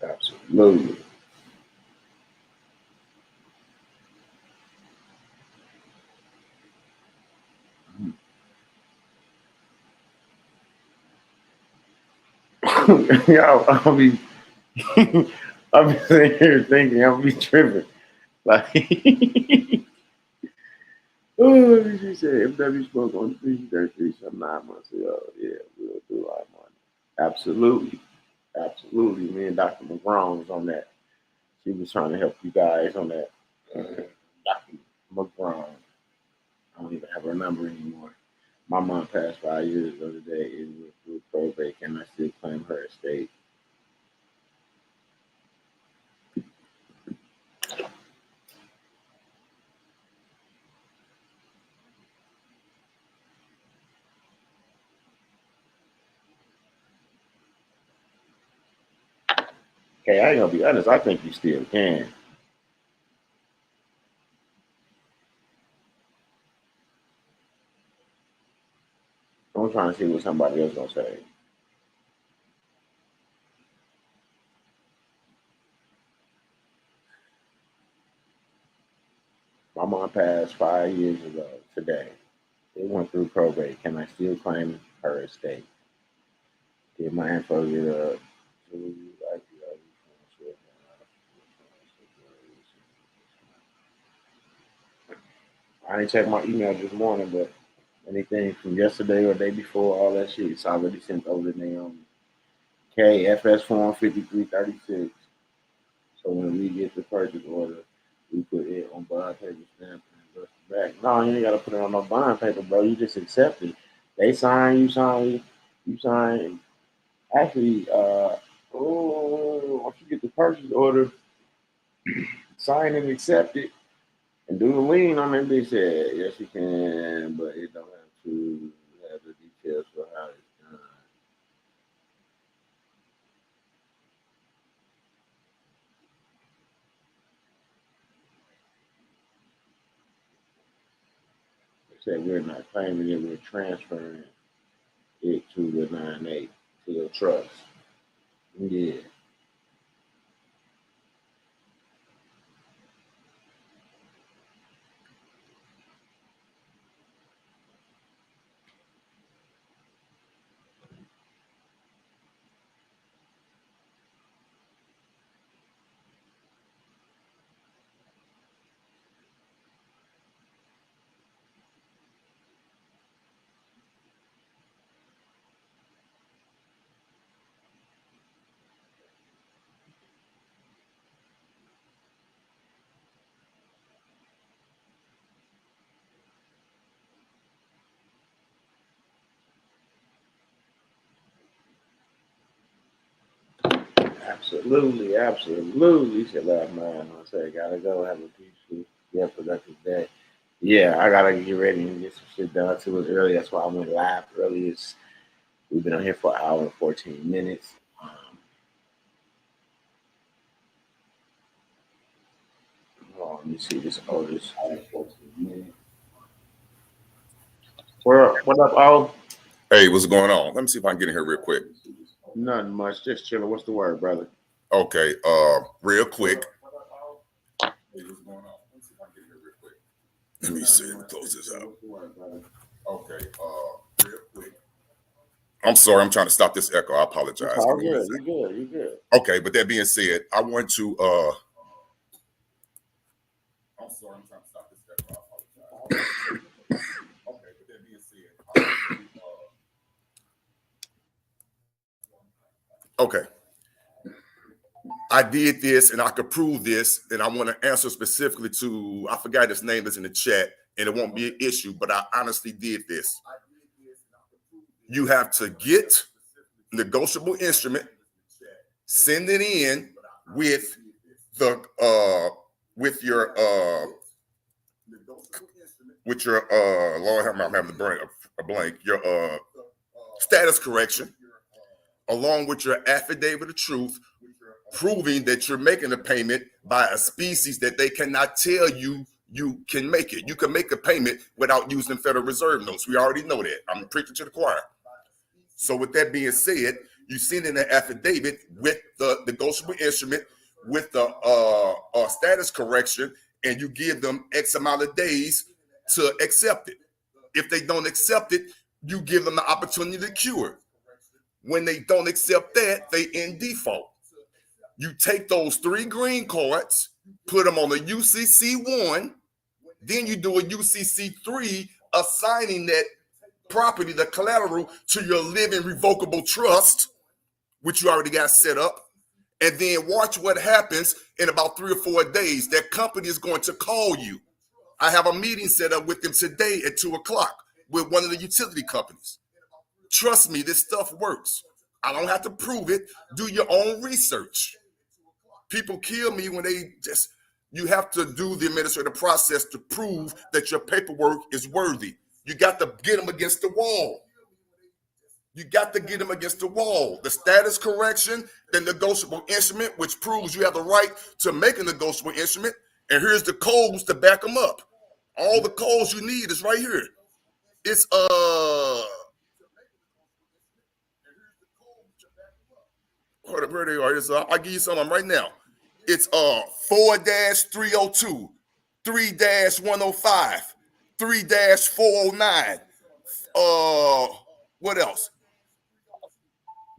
Absolutely. Yo, I'll be sitting here thinking, I'll be tripping. Like, oh, she said, MW spoke on 333 some 9 months ago. Yeah, we'll do our money. Absolutely. Absolutely. Me and Dr. McGraw was on that. She was trying to help you guys on that. Dr. McGraw. I don't even have her number anymore. My mom passed 5 years ago today. It went through probate. Can I still claim her estate? Okay, I ain't gonna be honest. I think you still can. trying to see what somebody else gonna say. My mom passed 5 years ago today. It went through probate. Can I still claim her estate? Did my info get up? I ain't checked my email this morning, but anything from yesterday or day before, all that shit, it's already sent over to Naomi. KFS form 5336. So when we get the purchase order, we put it on bond paper stamp and bust it back. No, you ain't gotta put it on no bond paper, bro. You just accept it. They sign, you sign, you sign. Actually, once you get the purchase order, sign and accept it, and do the lien on it. They said yes, you can, but it don't have to have the details for how it's done. They said we're not claiming it, we're transferring it to the 9-8 to your trust. Yeah. Absolutely, absolutely. Said last man, I said, gotta go have a peaceful, productive day. Yeah, I gotta get ready and get some shit done too early. That's why I went live early. We've been on here for an hour and 14 minutes. Let me see this oldest 14 minutes. What up, O? Hey, what's going on? Let me see if I can get in here real quick. Nothing much, just chilling. What's the word, brother? Okay, real quick. Hey, what's going on? Let me see if I can get in here real quick. Let me see. Let me close this out. Okay, real quick. I'm sorry, I'm trying to stop this echo. I apologize. It's all good. You good. You good. Okay, but that being said, I want to I'm sorry, I'm trying to stop this echo. I apologize. Okay, but that being said, I want to, okay. I did this and I could prove this, and I want to answer specifically to, I forgot his name is in the chat, and it won't be an issue, but I honestly did this. You have to get negotiable instrument, send it in with the Lord have I'm having a blank, your status correction, along with your affidavit of truth, proving that you're making a payment by a species that they cannot tell you can make it. You can make a payment without using Federal Reserve notes. We already know that. I'm preaching to the choir. So with that being said, you send in an affidavit with the negotiable instrument, with the status correction, and you give them X amount of days to accept it. If they don't accept it, you give them the opportunity to cure it. When they don't accept that, they in default. You take those 3 green cards, put them on a UCC1, then you do a UCC3, assigning that property, the collateral, to your living revocable trust, which you already got set up, and then watch what happens in about 3 or 4 days. That company is going to call you. I have a meeting set up with them today at 2 o'clock with one of the utility companies. Trust me, this stuff works. I don't have to prove it. Do your own research. People kill me when you have to do the administrative process to prove that your paperwork is worthy. You got to get them against the wall. You got to get them against the wall. The status correction, the negotiable instrument, which proves you have the right to make a negotiable instrument. And here's the codes to back them up. All the codes you need is right here. It's where they are. I'll give you some of them right now. It's 4-302, 3-105, 3-409. What else?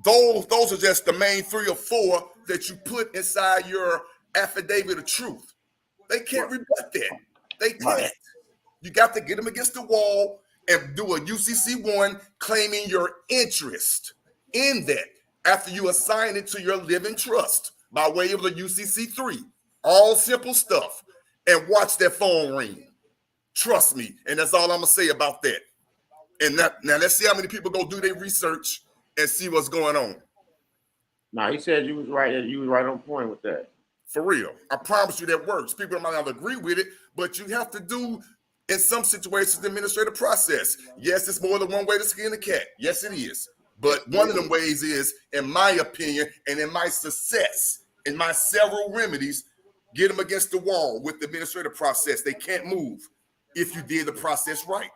Those are just the main 3 or 4 that you put inside your affidavit of truth. They can't rebut that. They can't. You got to get them against the wall and do a UCC1 claiming your interest in that after you assign it to your living trust by way of the UCC3. All simple stuff. And watch that phone ring. Trust me. And that's all I'm going to say about that. And now let's see how many people go do their research and see what's going on. No, he said you was right. You was right on point with that. For real. I promise you that works. People might not agree with it, but you have to do, in some situations, the administrative process. Yes, it's more than one way to skin a cat. Yes, it is. But one of them ways is, in my opinion, and in my success, in my several remedies, get them against the wall with the administrative process. They can't move if you did the process right.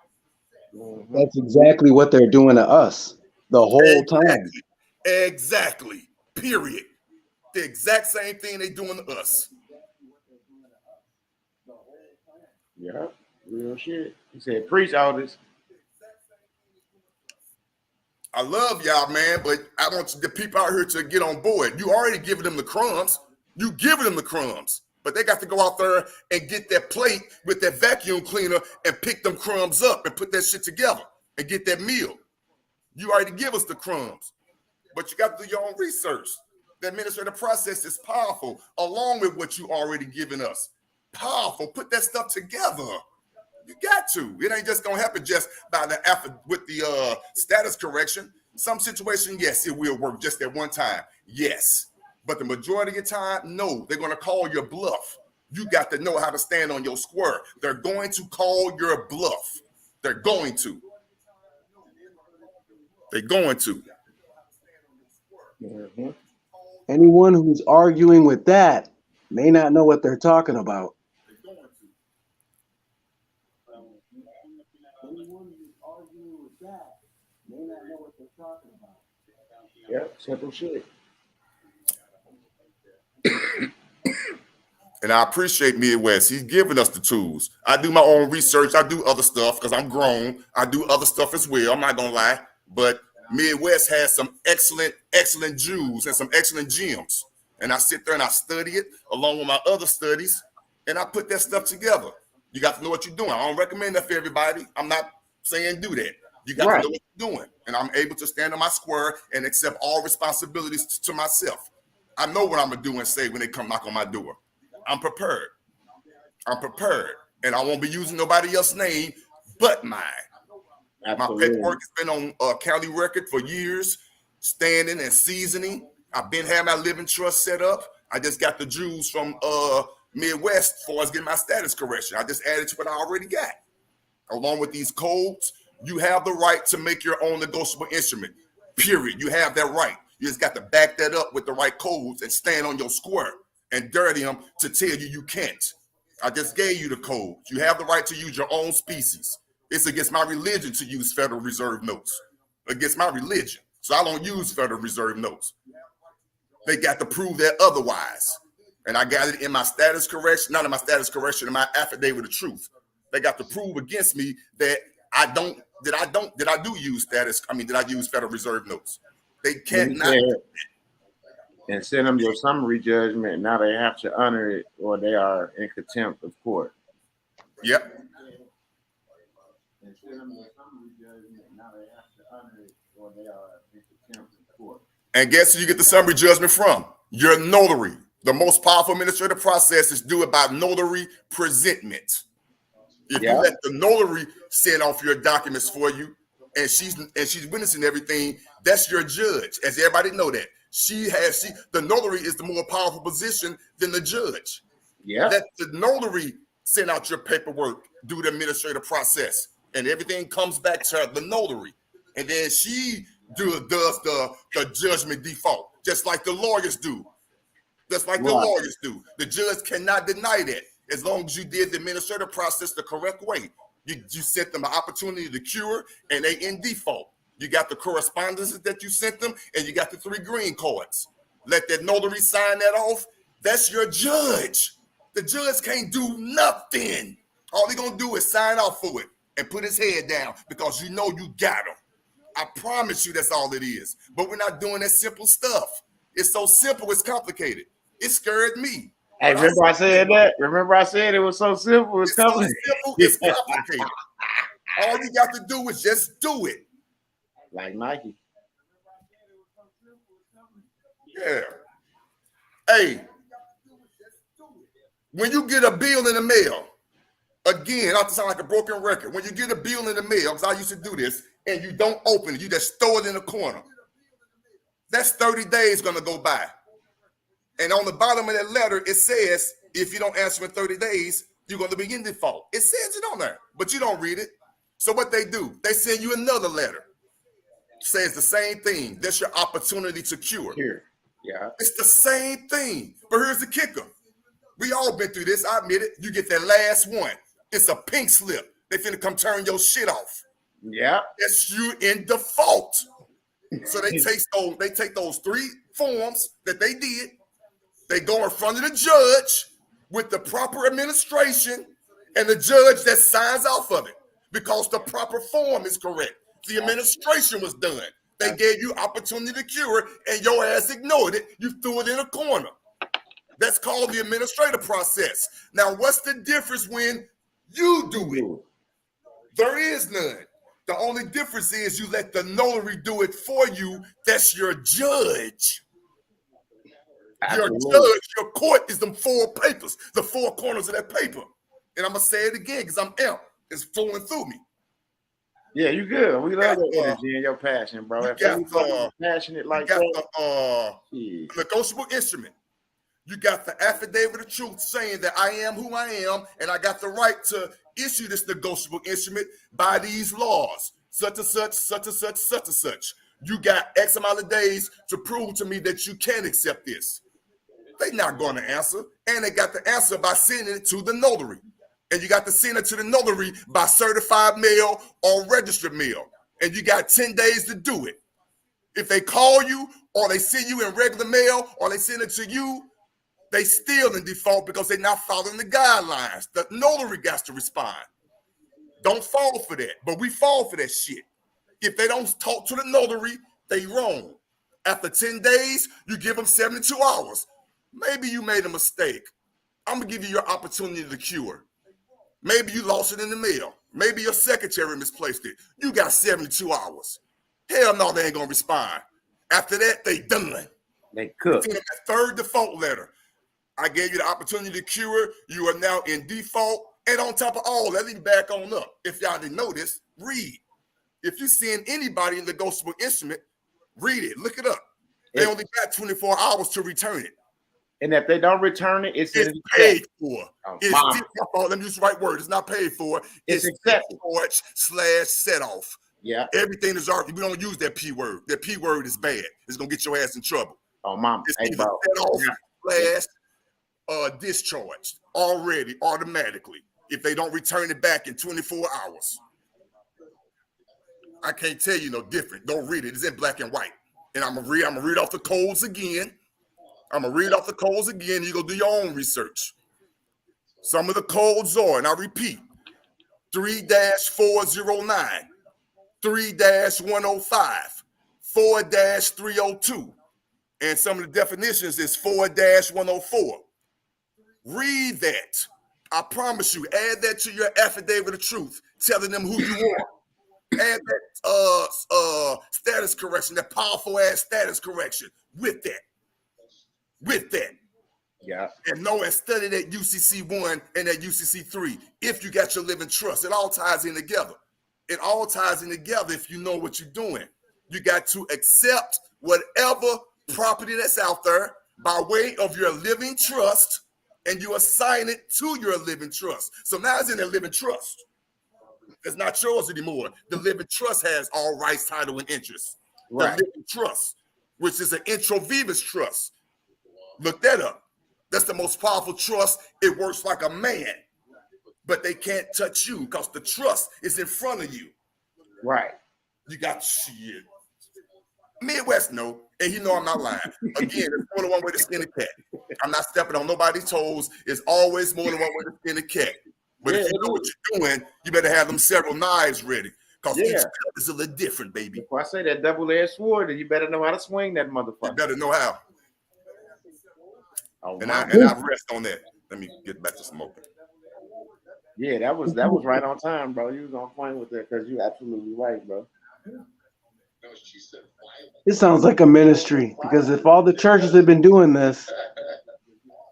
That's exactly what they're doing to us the whole time. Exactly. Period. The exact same thing they doing to us. Yeah, real shit. He said, preach all this. I love y'all, man, but I want the people out here to get on board. You already giving them the crumbs. You giving them the crumbs. But they got to go out there and get that plate with that vacuum cleaner and pick them crumbs up and put that shit together and get that meal. You already give us the crumbs, but you got to do your own research. The administrative process is powerful, along with what you already given us. Powerful. Put that stuff together. You got to. It ain't just gonna happen just by the effort with the status correction. Some situation, yes, it will work just at one time. Yes. But the majority of the time, no, they're going to call your bluff. You got to know how to stand on your square. They're going to call your bluff. They're going to. They're going to. Mm-hmm. Anyone who's arguing with that may not know what they're talking about. Anyone who's arguing with that may not know what they're talking about. Yep, simple shit. And I appreciate Midwest. He's giving us the tools. I do my own research. I do other stuff because I'm grown. I do other stuff as well. I'm not going to lie. But Midwest has some excellent jewels and some excellent gems. And I sit there and I study it along with my other studies. And I put that stuff together. You got to know what you're doing. I don't recommend that for everybody. I'm not saying do that. You got to know what you're doing. And I'm able to stand on my square and accept all responsibilities to myself. I know what I'm going to do and say when they come knock on my door. I'm prepared. I'm prepared. And I won't be using nobody else's name but mine. Absolutely. My paperwork has been on county record for years, standing and seasoning. I've been having my living trust set up. I just got the jewels from Midwest as far as getting my status correction. I just added to what I already got. Along with these codes, you have the right to make your own negotiable instrument. Period. You have that right. You just got to back that up with the right codes and stand on your square and dirty them to tell you you can't. I just gave you the codes. You have the right to use your own species. It's against my religion to use Federal Reserve notes. Against my religion. So I don't use Federal Reserve notes. They got to prove that otherwise. And I got it in my status correction, not in my status correction, in my affidavit of truth. They got to prove against me that I use Federal Reserve notes. They can't not. And send them your summary judgment. Now they have to honor it, or they are in contempt of court. Yep. And send them your summary judgment. Now they have to honor it, or they are in contempt of court. And guess who you get the summary judgment from? Your notary. The most powerful administrative process is do it by notary presentment. If you let the notary send off your documents for you, and she's witnessing everything, that's your judge. As everybody know that. The notary is the more powerful position than the judge. Yeah. Let the notary send out your paperwork, do the administrative process, and everything comes back to the notary. And then she does the judgment default, just like the lawyers do. Just like the lawyers do. The judge cannot deny that as long as you did the administrative process the correct way. You sent them an opportunity to cure, and they in default. You got the correspondences that you sent them, and you got the 3 green cards. let that notary sign that off. That's your judge. The judge can't do nothing. All he gonna do is sign off for it and put his head down because you know you got him. I promise you that's all it is. But we're not doing that simple stuff. It's so simple, it's complicated. It scared me. Hey, remember I said that? Remember I said it was so simple, it's so complicated. simple, it's complicated. All you got to do is just do it. Like Nike. Yeah. Hey, when you get a bill in the mail, again, not to sound like a broken record, when you get a bill in the mail, because I used to do this, and you don't open it, you just throw it in the corner. That's 30 days going to go by. And on the bottom of that letter, it says, if you don't answer in 30 days, you're going to be in default. It says it on there, but you don't read it. So what they do, they send you another letter. Says the same thing. That's your opportunity to cure. Here. Yeah. It's the same thing. But here's the kicker. We all been through this. I admit it. You get that last one. It's a pink slip. They finna come turn your shit off. Yeah. That's you in default. So they take those 3 forms that they did. They go in front of the judge with the proper administration and the judge that signs off of it because the proper form is correct. The administration was done. They gave you opportunity to cure and your ass ignored it. You threw it in a corner. That's called the administrative process. Now, what's the difference when you do it? There is none. The only difference is you let the notary do it for you. That's your judge. Absolutely. Your judge, your court is them 4 papers, the 4 corners of that paper. And I'm going to say it again because I'm amped. It's flowing through me. Yeah, you good. We love your energy and your passion, bro. If you passionate like that, the negotiable instrument. You got the affidavit of truth saying that I am who I am, and I got the right to issue this negotiable instrument by these laws, such and such, such and such, such and such. You got X amount of days to prove to me that you can accept this. They're not going to answer, and they got the answer by sending it to the notary. And you got to send it to the notary by certified mail or registered mail. And you got 10 days to do it. If they call you or they send you in regular mail or they send it to you, they still in default because they're not following the guidelines. The notary got to respond. Don't fall for that. But we fall for that shit. If they don't talk to the notary, they wrong. After 10 days, you give them 72 hours. Maybe you made a mistake. I'm going to give you your opportunity to cure. Maybe you lost it in the mail. Maybe your secretary misplaced it. You got 72 hours. Hell no, they ain't going to respond. After that, they done. They cook. That 3rd default letter. I gave you the opportunity to cure. You are now in default. And on top of all that, let me back on up. If y'all didn't know this, read. If you send anybody in the negotiable instrument, read it. Look it up. They only got 24 hours to return it. And if they don't return it, it's paid for. Let me use the right word. It's not paid for. It's accepted. /set off. Yeah. Everything is already. We don't use that P word. That P word is bad. It's gonna get your ass in trouble. Oh, mom. It's either set off / discharged already automatically if they don't return it back in 24 hours. I can't tell you no different. Don't read it. It's in black and white. And I'm gonna read off the codes again. You're gonna do your own research. Some of the codes are, and I repeat, 3-409, 3-105, 4-302, and some of the definitions is 4-104. Read that. I promise you, add that to your affidavit of truth, telling them who you are. Add that status correction, that powerful ass status correction with that. Yeah. And know and study that UCC 1 and that UCC 3. If you got your living trust, it all ties in together. It all ties in together if you know what you're doing. You got to accept whatever property that's out there by way of your living trust, and you assign it to your living trust. So now it's in a living trust. It's not yours anymore. The living trust has all rights, title, and interest. Right. The living trust, which is an intro vivus trust. Look that up. That's the most powerful trust. It works like a man, but they can't touch you because the trust is in front of you. Right. You got shit. Midwest know, and he know I'm not lying. Again, there's more than one way to skin a cat. I'm not stepping on nobody's toes. It's always more than one way to skin a cat. But if you know what you're doing, you better have them several knives ready. Because each cut is a little different, baby. If I say that double-edged sword, then you better know how to swing that motherfucker. You better know how. Oh, and I rest on that. Let me get back to smoking. Yeah, that was right on time, bro. You was on point with that because you're absolutely right, bro. It sounds like a ministry because if all the churches have been doing this,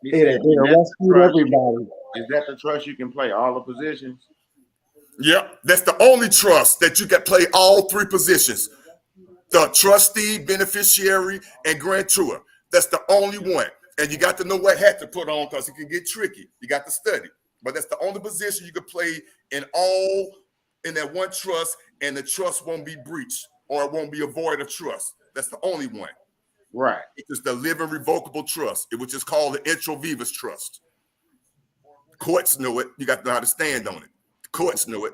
it rescued everybody. Is that the trust you can play all the positions? Yep, that's the only trust that you can play all three positions. The trustee, beneficiary, and grantor. That's the only one. And you got to know what hat to put on because it can get tricky. You got to study. But that's the only position you can play in that one trust, and the trust won't be breached or it won't be a void of trust. That's the only one. Right. It's the living revocable trust, which is called the intro vivus trust. Courts know it. You got to know how to stand on it. The courts know it.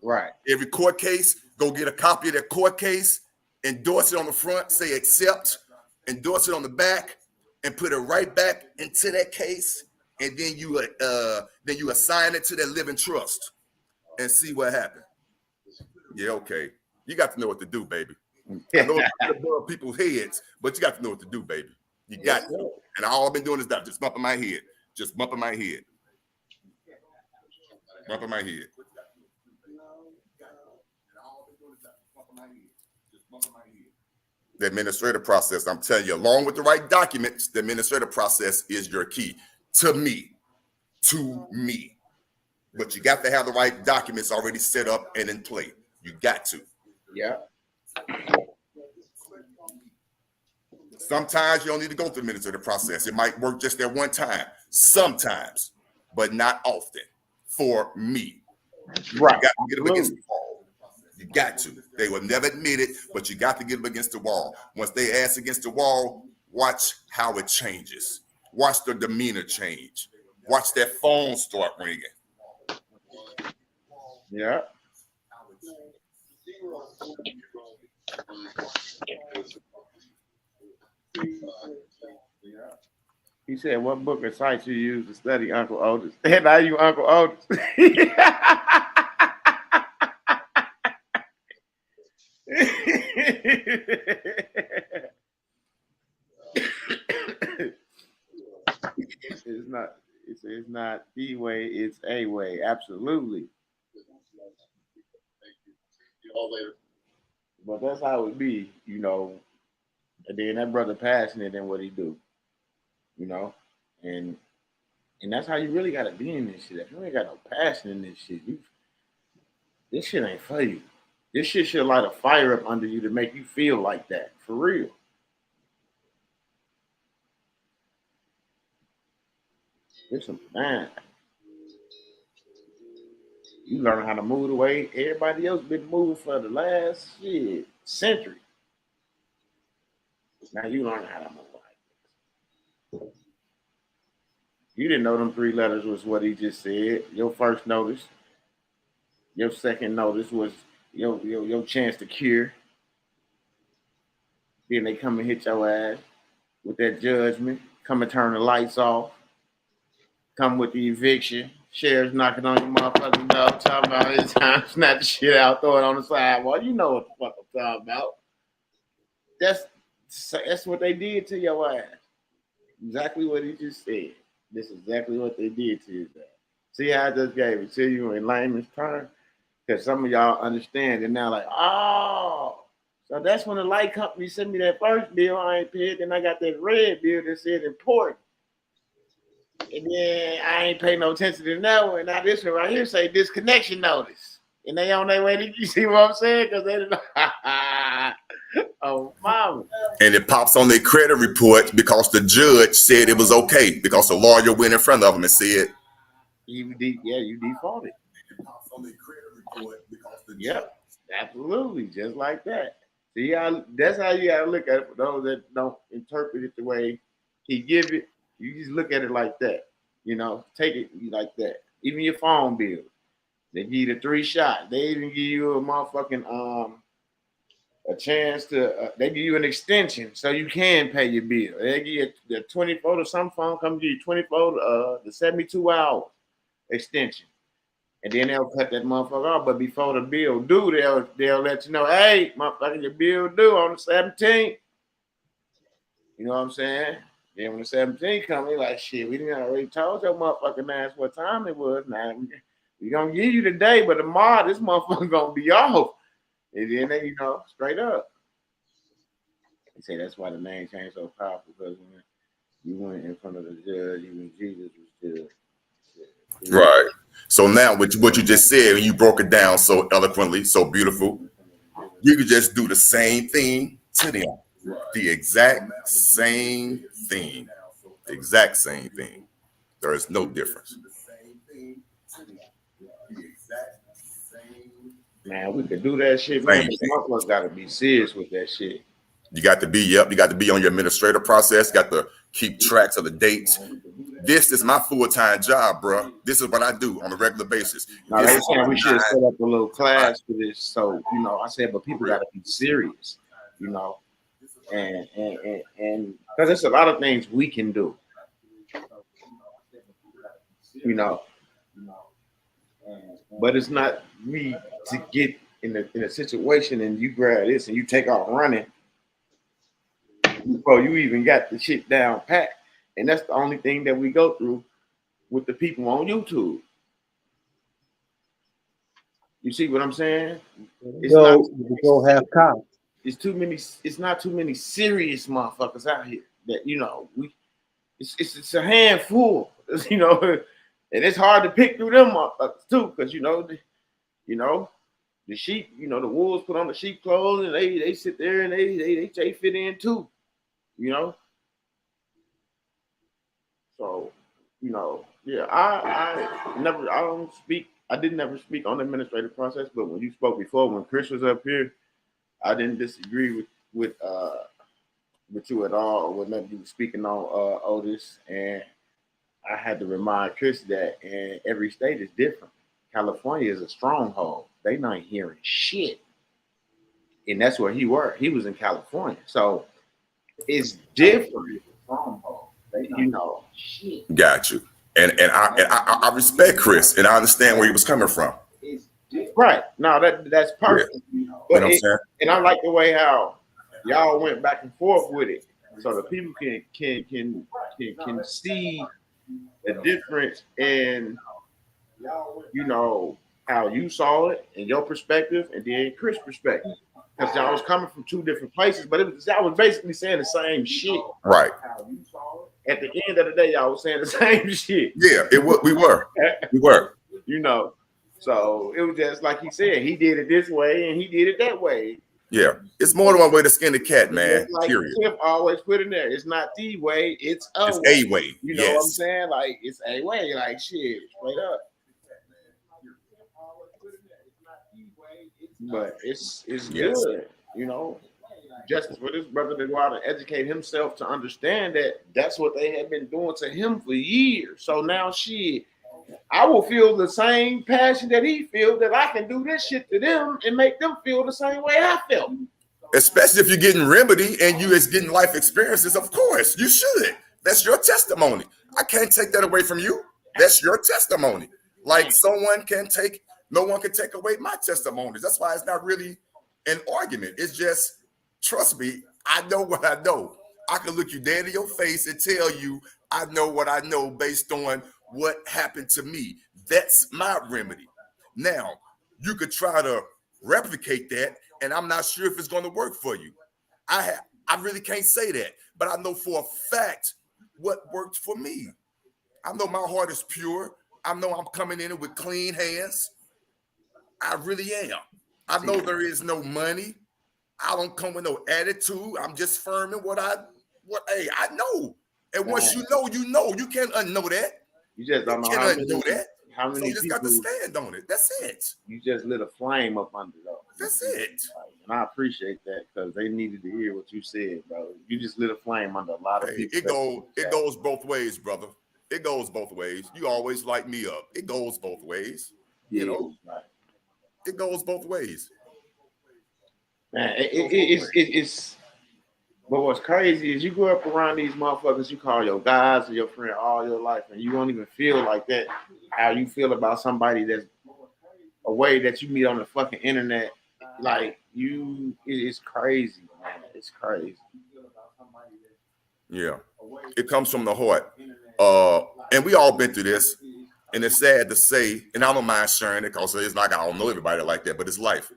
Right. Every court case, go get a copy of that court case, endorse it on the front, say accept, endorse it on the back, and put it right back into that case. And then you assign it to that living trust and see what happens. Yeah, okay. You got to know what to do, baby. I know it's above people's heads, but you got to know what to do, baby. You got to. And all I've been doing is that, just bumping my head. Just bumping my head. Bumping my head. The administrative process, I'm telling you, along with the right documents, the administrative process is your key to me. But you got to have the right documents already set up and in play. You got to. Yeah. Sometimes you don't need to go through the administrative process. It might work just that one time. Sometimes, but not often. For me. Right. You got to get up against the wall. You got to. They will never admit it, but you got to get up against the wall. Once they ass against the wall, watch how it changes. Watch their demeanor change. Watch that phone start ringing. Yeah. He said, "What book or site you use to study Uncle Otis?" And now you Uncle Otis. It's not the way, it's a way. Absolutely. But that's how it be, you know. And then that brother passionate in what he do, you know, and that's how you really gotta be in this shit. If you ain't got no passion in this shit, this shit ain't for you. This shit should light a fire up under you to make you feel like that, for real. Listen, man, you learn how to move the way everybody else been moving for the last century. Now you learn how to move like this. You didn't know them 3 letters was what he just said. Your first notice, your second notice was your chance to cure. Then they come and hit your ass with that judgment. Come and turn the lights off. Come with the eviction. Sheriff's knocking on your motherfucking door, talking about it's time to snatch the shit out, throw it on the sidewalk. You know what the fuck I'm talking about. That's what they did to your ass. Exactly what he just said. This is exactly what they did to you. See how I just gave it to you in layman's terms? Because some of y'all understand it now, like, oh, so that's when the light company sent me that first bill I ain't paid, then I got that red bill that said important. And then I ain't pay no attention to that one. Now this one right here say disconnection notice. And they on their way to, you see what I'm saying? Because they didn't know. Oh, mama. And it pops on their credit report because the judge said it was okay because the lawyer went in front of them and said, you defaulted. It pops on their credit report because the judge. Absolutely, just like that. See, that's how you got to look at it for those that don't interpret it the way he give it. You just look at it like that, you know, take it like that. Even your phone bill, they give you the 3 shots. They even give you a motherfucking a chance to. They give you an extension so you can pay your bill. They give you the 24 to some phone come give you 24 the 72 hour extension, and then they'll cut that motherfucker off. But before the bill due, they'll let you know, hey, motherfucker, your bill due on the 17th. You know what I'm saying? Then when the 17th comes, they like, shit, we didn't already told your motherfucking ass what time it was. Now we gonna give you today, but tomorrow this motherfucker gonna be off. And then they, straight up. They say that's why the name changed so powerful, because when you went in front of the judge, even Jesus was judge. Right. So now what you just said, and you broke it down so eloquently, so beautiful, you could just do the same thing to them. The exact same thing. The exact same thing. There is no difference. Man, we could do that shit, man. Motherfuckers gotta be serious with that shit. You got to be, you got to be on your administrative process, you got to keep tracks of the dates. This is my full-time job, bro. This is what I do on a regular basis. Now, they saying we should set up a little class for this. So, I said, but people gotta be serious, and because there's a lot of things we can do, but it's not me to get in a situation and you grab this and you take off running before you even got the shit down pat. And that's the only thing that we go through with the people on YouTube. You see what I'm saying? It's go half cops. It's not too many serious motherfuckers out here that it's a handful, and it's hard to pick through them motherfuckers too, because the sheep, the wolves put on the sheep clothes and they sit there and they fit in too, So, yeah, I didn't never speak on the administrative process, but when you spoke before, when Chris was up here, I didn't disagree with you at all, with nothing you were speaking on, Otis. And I had to remind Chris that every state is different. California is a stronghold. They not hearing shit. And that's where he worked. He was in California. So it's different. Shit. Got you. And I respect Chris, and I understand where he was coming from. Right. No, that's perfect. Yeah. But and I like the way how y'all went back and forth with it, so the people can see the difference in how you saw it and your perspective, and then Chris' perspective. Because y'all was coming from two different places, but y'all was basically saying the same shit. Right. At the end of the day, y'all was saying the same shit. Yeah, we were. We were. So it was just like he said, he did it this way and he did it that way. Yeah, it's more than one way to skin the cat, man. Like period. Cliff always put in there, it's not the way, it's a way. A way. You know what I'm saying? Like, it's a way. Like, shit, straight up. But it's good, justice for this brother to go out and educate himself to understand that that's what they have been doing to him for years. So now, shit, I will feel the same passion that he feels, that I can do this shit to them and make them feel the same way I felt. Especially if you're getting remedy and you is getting life experiences, of course, you should. That's your testimony. I can't take that away from you. That's your testimony. Like no one can take away my testimonies. That's why it's not really an argument. It's just, trust me, I know what I know. I can look you dead in your face and tell you I know what I know based on what happened to me. That's my remedy. Now, you could try to replicate that, and I'm not sure if it's going to work for you. I really can't say that, but I know for a fact what worked for me. I know my heart is pure. I know I'm coming in with clean hands. I really am. I know there is no money. I don't come with no attitude. I'm just firm in what I know. And once you know, you can't unknow that. You just don't know how many so you just people, got to stand on it. That's it. You just lit a flame up under those. That's it. And I appreciate that, because they needed to hear what you said, bro. You just lit a flame under a lot of people. It goes both ways, brother. It goes both ways. You always light me up. It goes both ways. Yeah, right. It goes both ways. Man, it's. But what's crazy is you grew up around these motherfuckers you call your guys or your friend all your life, and you don't even feel like that. How you feel about somebody that's a way that you meet on the fucking internet, like it's crazy, man. It's crazy. Yeah, it comes from the heart. And we all been through this, and it's sad to say, and I don't mind sharing it because it's like I don't know everybody like that, but it's life.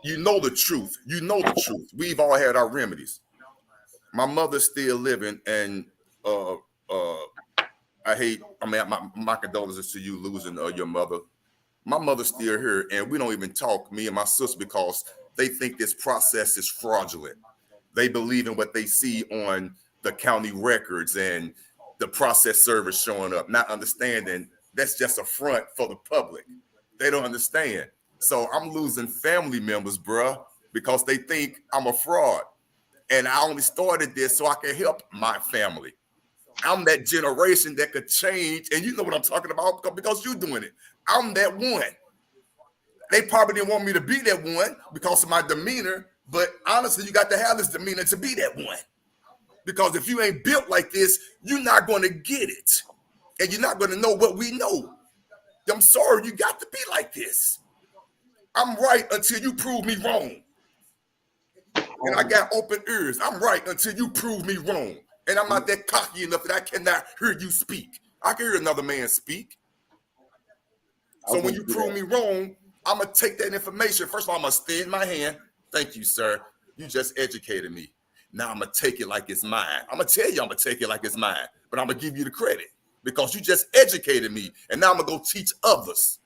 You know the truth. You know the truth. We've all had our remedies. My mother's still living, and I hate. I mean, my condolences to you losing your mother. My mother's still here, and we don't even talk, me and my sister, because they think this process is fraudulent. They believe in what they see on the county records and the process service showing up, not understanding that's just a front for the public. They don't understand. So I'm losing family members, bruh, because they think I'm a fraud. And I only started this so I can help my family. I'm that generation that could change, and you know what I'm talking about because you're doing it. I'm that one. They probably didn't want me to be that one because of my demeanor, but honestly, you got to have this demeanor to be that one. Because if you ain't built like this, you're not going to get it, and you're not going to know what we know. I'm sorry, you got to be like this. I'm right until you prove me wrong. And I got open ears. I'm right until you prove me wrong. And I'm not that cocky enough that I cannot hear you speak. I can hear another man speak. So when you prove me wrong, I'm going to take that information. First of all, I'm going to extend my hand. Thank you, sir. You just educated me. Now I'm going to take it like it's mine. I'm going to tell you I'm going to take it like it's mine. But I'm going to give you the credit because you just educated me. And now I'm going to go teach others.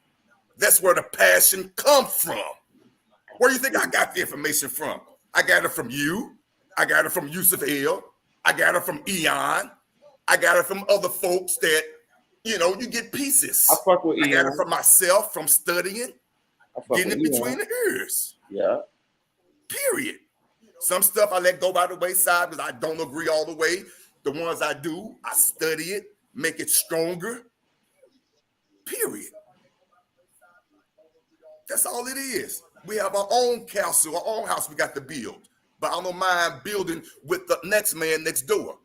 That's where the passion comes from. Where do you think I got the information from? I got it from you. I got it from Yusuf El. I got it from Eon. I got it from other folks that, you know, you get pieces. I fuck with Eon. I got it from myself, from studying, getting it between the ears. Yeah. Period. Some stuff I let go by the wayside because I don't agree all the way. The ones I do, I study it, make it stronger. Period. That's all it is. We have our own castle, our own house we got to build. But I don't mind building with the next man next door.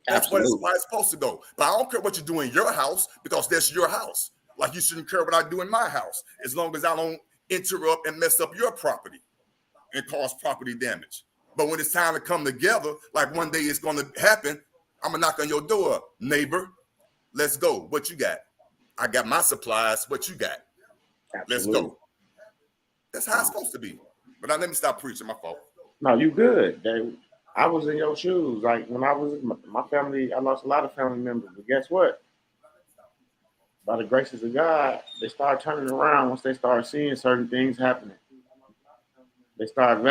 That's why it's supposed to go. But I don't care what you do in your house because that's your house. Like you shouldn't care what I do in my house as long as I don't interrupt and mess up your property and cause property damage. But when it's time to come together, like one day it's going to happen, I'm going to knock on your door, neighbor. Let's go. What you got? I got my supplies. What you got? Let's go. That's how it's supposed to be. But now let me stop preaching. My fault. No, you good. I was in your shoes. Like when I was my family, I lost a lot of family members. But guess what? By the graces of God, they start turning around once they start seeing certain things happening. They start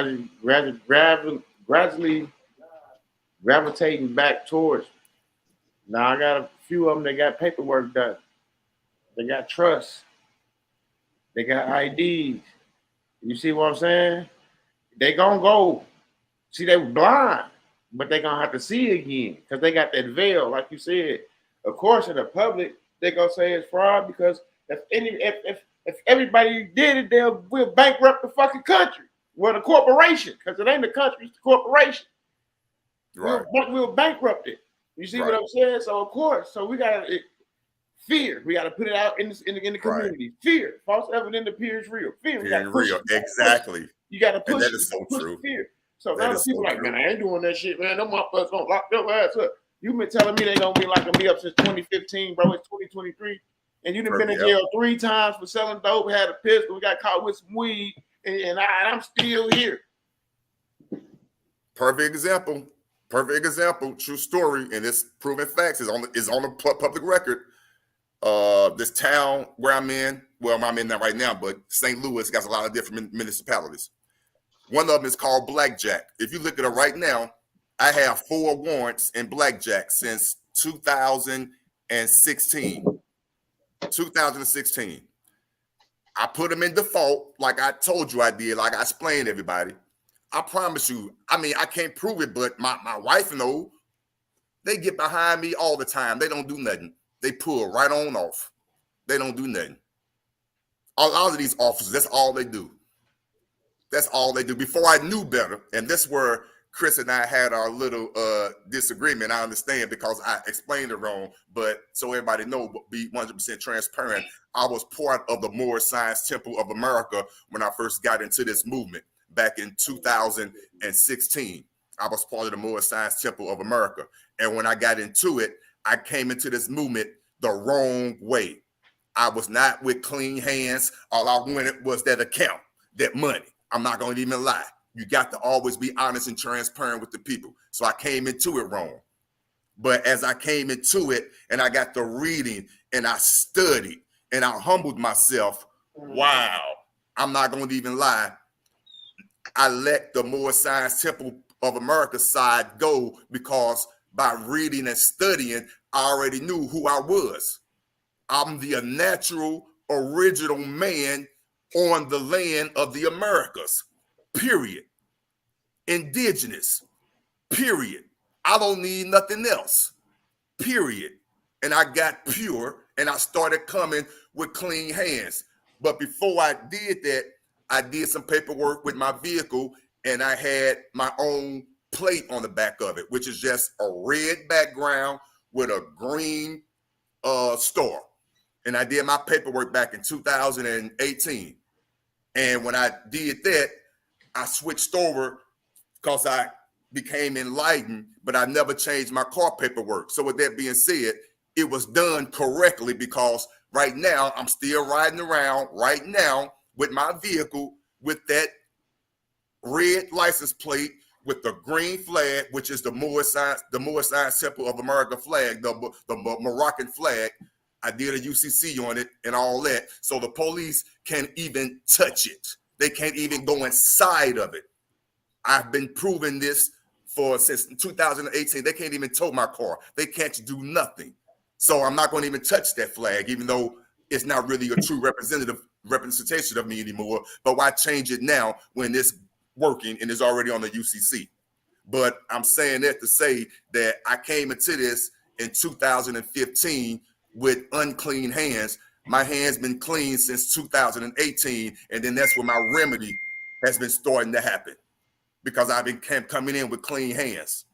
gradually gravitating back towards me. Now I got a few of them that got paperwork done. They got trust. They got IDs. You see what I'm saying? They gonna go. See, they were blind, but they gonna have to see again because they got that veil, like you said. Of course, in the public, they gonna say it's fraud because if everybody did it, we'll bankrupt the fucking country. Well, the corporation, because it ain't the country, it's the corporation. Right. We'll bankrupt it. You see what I'm saying? So of course, so we gotta fear. We gotta put it out in the community. Right. Fear. False evidence appears real. Fear. Fear real. Exactly. You gotta push. And that is so true. Fear. So now the people like, man, I ain't doing that shit, man. Them motherfuckers gonna lock their ass up. You've been telling me they gonna be locking me up since 2015, bro. It's 2023, and you done been in jail 3 times for selling dope. Had a pistol. We got caught with some weed, and I'm still here. Perfect example. Perfect example. True story, and it's proven facts. Is on the public record. This town where I'm in, well, I'm in that right now, but St. Louis got a lot of different municipalities. One of them is called Blackjack. If you look at it right now, I have 4 warrants in Blackjack since 2016. 2016. I put them in default like I told you I did, like I explained to everybody. I promise you, I mean, I can't prove it, but my wife knows. They get behind me all the time. They don't do nothing. They pull right on off. They don't do nothing. A lot of these officers, that's all they do. That's all they do. Before I knew better, and this where Chris and I had our little disagreement. I understand because I explained it wrong, but so everybody know, be 100% transparent. I was part of the Moorish Science Temple of America when I first got into this movement back in 2016. I was part of the Moorish Science Temple of America. And when I got into it, I came into this movement the wrong way. I was not with clean hands. All I wanted was that account, that money. I'm not going to even lie. You got to always be honest and transparent with the people. So I came into it wrong. But as I came into it and I got the reading and I studied and I humbled myself, wow, I'm not going to even lie. I let the Moorish Science Temple of America side go because by reading and studying, I already knew who I was. I'm the natural, original man on the land of the Americas, period. Indigenous, period. I don't need nothing else, period. And I got pure and I started coming with clean hands. But before I did that, I did some paperwork with my vehicle and I had my own plate on the back of it, which is just a red background with a green star. And I did my paperwork back in 2018. And when I did that, I switched over because I became enlightened, but I never changed my car paperwork. So with that being said, it was done correctly because right now I'm still riding around right now with my vehicle with that red license plate with the green flag, which is the Moorish Science Temple of America flag, the Moroccan flag. I did a UCC on it and all that. So the police can't even touch it. They can't even go inside of it. I've been proving this since 2018. They can't even tow my car. They can't do nothing. So I'm not going to even touch that flag, even though it's not really a true representation of me anymore. But why change it now when it's working and is already on the UCC? But I'm saying that to say that I came into this in 2015 with unclean hands. My hands been clean since 2018, and then that's when my remedy has been starting to happen because I've been coming in with clean hands.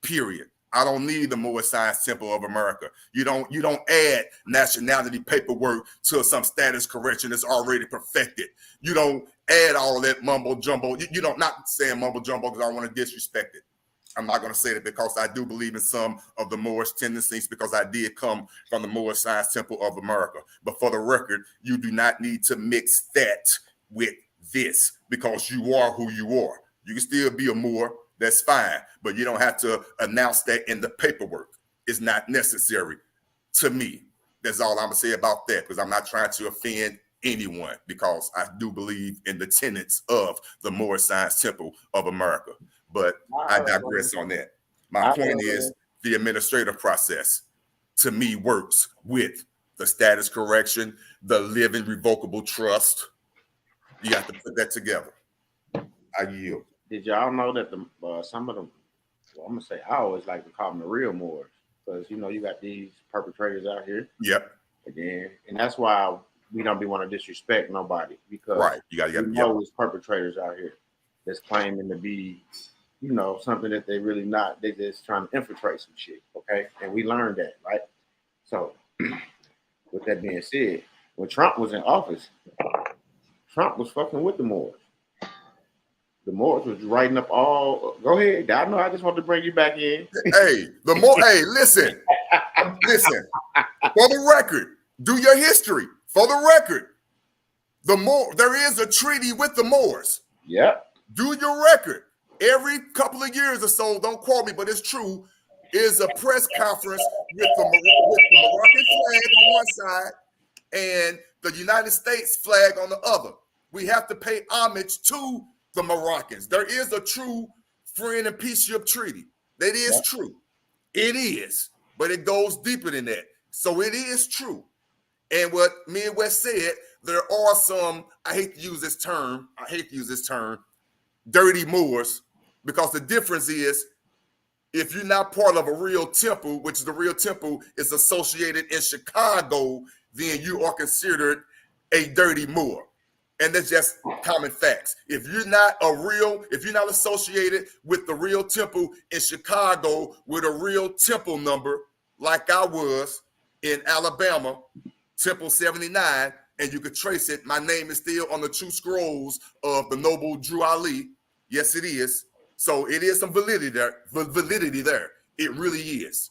Period. I don't need the Moorish Science Temple of America. You don't add nationality paperwork to some status correction that's already perfected. You don't add all that mumbo jumbo. You don't, not saying mumbo jumbo because I want to disrespect it. I'm not going to say that because I do believe in some of the Moorish tendencies because I did come from the Moorish Science Temple of America. But for the record, you do not need to mix that with this because you are who you are. You can still be a Moor, that's fine, but you don't have to announce that in the paperwork. It's not necessary to me. That's all I'm going to say about that because I'm not trying to offend anyone because I do believe in the tenets of the Moorish Science Temple of America. But I digress on that. My point is the administrative process to me works with the status correction, the living revocable trust. You have to put that together. I yield. Did y'all know that some of them, well, I'm gonna say I always like to call them the real Moors because you got these perpetrators out here. Yep. Again, and that's why we don't be want to disrespect nobody because right. You got it's perpetrators out here that's claiming to be, something that they really not. They just trying to infiltrate some shit. Okay, and we learned that, right? So, with that being said, when Trump was in office, Trump was fucking with the Moors. The Moors was writing up all. Go ahead. I know. I just want to bring you back in. Hey, listen. Listen. For the record, do your history. For the record, there is a treaty with the Moors. Yep. Do your record. Every couple of years or so, don't quote me, but it's true, is a press conference with the Moroccan flag on one side and the United States flag on the other. We have to pay homage to the Moroccans. There is a true friend and peaceship treaty. That is true. It is, but it goes deeper than that. So it is true. And what Midwest said, there are some, I hate to use this term, dirty Moors, because the difference is if you're not part of a real temple, which the real temple is associated in Chicago, then you are considered a dirty Moor. And that's just common facts. If you're not associated with the real temple in Chicago with a real temple number, like I was in Alabama, Temple 79, and you could trace it, my name is still on the true scrolls of the noble Drew Ali. Yes, it is. So it is some validity there. It really is.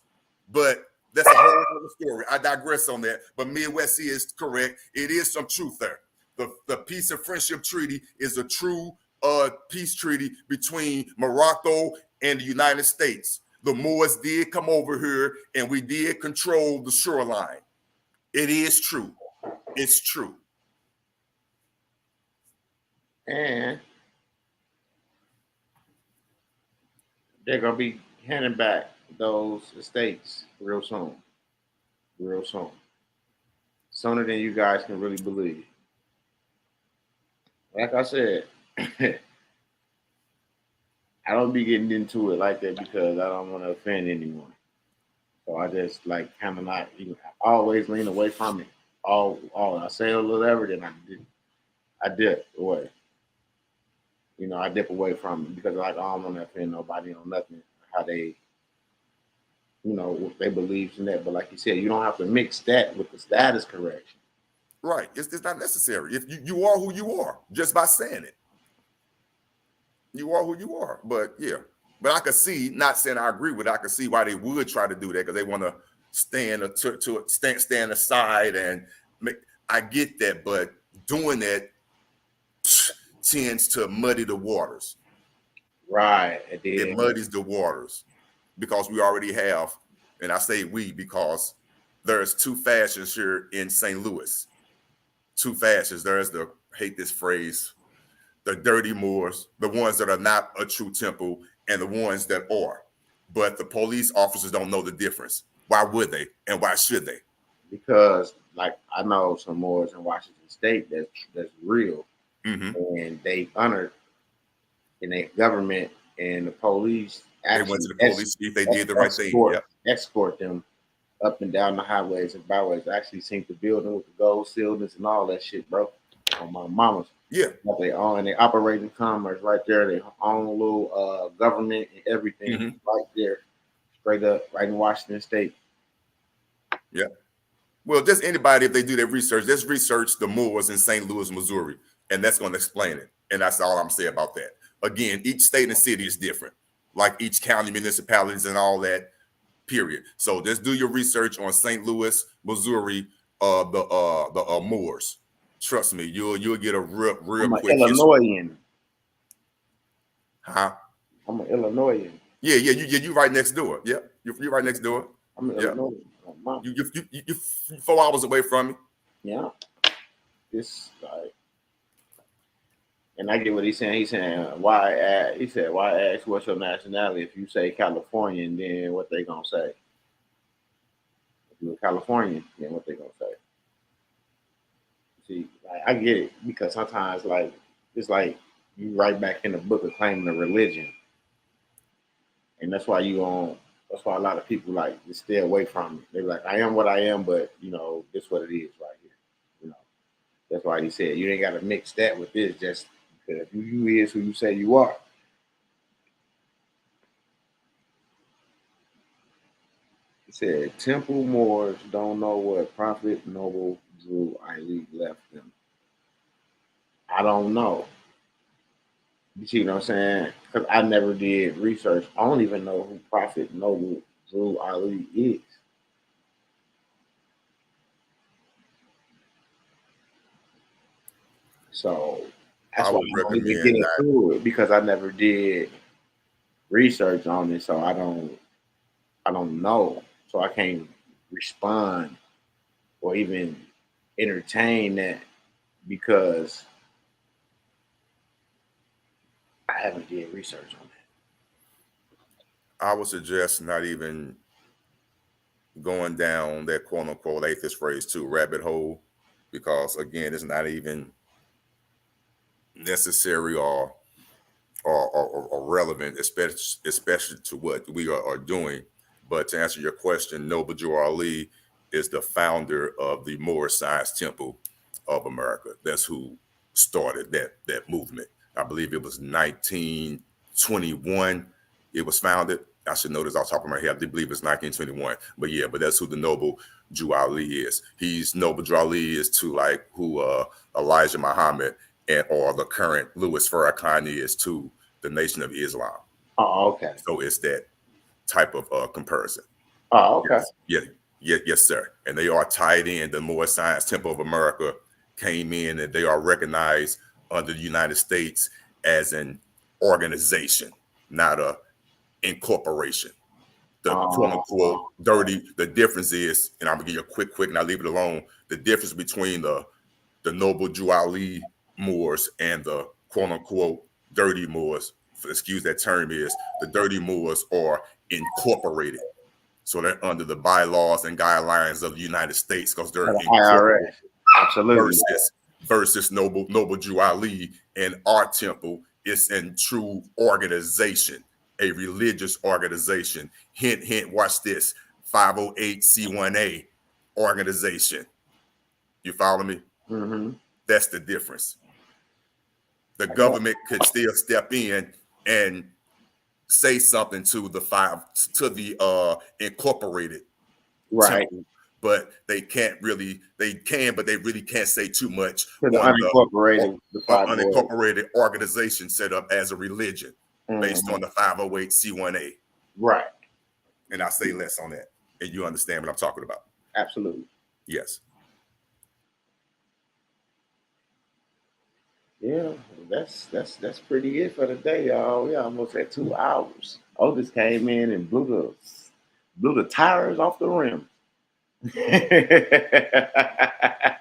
But that's a whole other story. I digress on that. But Midwest is correct. It is some truth there. The Peace and Friendship Treaty is a true peace treaty between Morocco and the United States. The Moors did come over here and we did control the shoreline. It is true. It's true. And they're going to be handing back those estates real soon. Real soon. Sooner than you guys can really believe. Like I said, I don't be getting into it like that because I don't want to offend anyone. So I just like kind of not even always lean away from it. All I say a little ever, then I dip away. You know, I dip away from it because like I don't want to offend nobody on nothing. How they, you know, what they believe in that. But like you said, you don't have to mix that with the status correction. Right. It's not necessary. If you are who you are, just by saying it. You are who you are. But yeah. But I could see, not saying I agree with it, I could see why they would try to do that because they want to stand aside and make. I get that, but doing that tends to muddy the waters. Right. It muddies the waters because we already have, and I say we because there's two fashions here in St. Louis. Two fashions. There's the, hate this phrase, the dirty Moors, the ones that are not a true temple, and the ones that are. But the police officers don't know the difference. Why would they? And why should they? Because, like, I know some Moors in Washington State that's real, and they honored in their government and the police. They went to the police if they did the right thing. Yep. Escort them up and down the highways and byways. I actually seen the building with the gold ceilings and all that shit, bro. On my mama's. Yeah. But they own and they operating commerce right there. They own a little government and everything right there, straight up, right in Washington State. Yeah. Well, just anybody, if they do their research, just research the Moors in St. Louis, Missouri, and that's going to explain it. And that's all I'm saying about that. Again, each state and city is different, like each county, municipalities, and all that. Period. So just do your research on St. Louis, Missouri, the Moors. Trust me, you'll get a real I'm quick an Illinoisan. Huh? I'm an Illinoisan. Yeah, you right next door. Yeah, you're right next door. I'm an Illinoisan. You 4 hours away from me. Yeah. It's like, and I get what he's saying. He's saying why ask what's your nationality if you say Californian, then what they gonna say? If you're a Californian, then what they gonna say? See, like, I get it because sometimes like it's like you right back in the book of claiming a religion, and that's why that's why a lot of people like to stay away from it. They're like, I am what I am, but you know, this what it is right here. You know, that's why he said you ain't got to mix that with this. Just because you is who you say you are. He said Temple Moors don't know what Prophet Noble Drew Ali left them. I don't know. You see what I'm saying? Because I never did research. I don't even know who Prophet Noble Drew Ali is. So that's why I don't even get into it because I never did research on it. So I don't know. So I can't respond or even entertain that because I haven't did research on that. I would suggest not even going down that quote unquote atheist phrase too rabbit hole because again it's not even necessary or relevant, especially to what we are doing. But to answer your question, Noble Drew Ali is the founder of the Moorish Science Temple of America. That's who started that movement. I believe it was 1921. It was founded. I should know this off the top of my head. I do believe it's 1921. But yeah, but that's who the Noble Drew Ali is. He's Noble Drew Ali is to like who Elijah Muhammad or the current Louis Farrakhan is to the Nation of Islam. Oh, okay. So it's that type of comparison. Oh, okay. Yes, sir. And they are tied in. The Moorish Science Temple of America came in, and they are recognized under the United States as an organization, not a incorporation. The quote unquote dirty. The difference is, and I'm gonna give you a quick, and I'll leave it alone. The difference between the Noble Drew Ali Moors and the quote unquote dirty Moors, excuse that term, is the dirty Moors are incorporated. So they're under the bylaws and guidelines of the United States because they're incorporated. Absolutely. Versus Noble Drew Ali and our temple is in true organization, a religious organization. Hint, hint, watch this. 508c1a organization. You follow me? Mm-hmm. That's the difference. The government could still step in and say something to the incorporated temple, but they can't really. They can, but they really can't say too much on the unincorporated organization set up as a religion based on the 508c1a. Right. And I say less on that, and you understand what I'm talking about. Absolutely. Yes. Yeah, that's pretty it for the day, y'all. We almost at 2 hours. Otis came in and blew the tires off the rim. I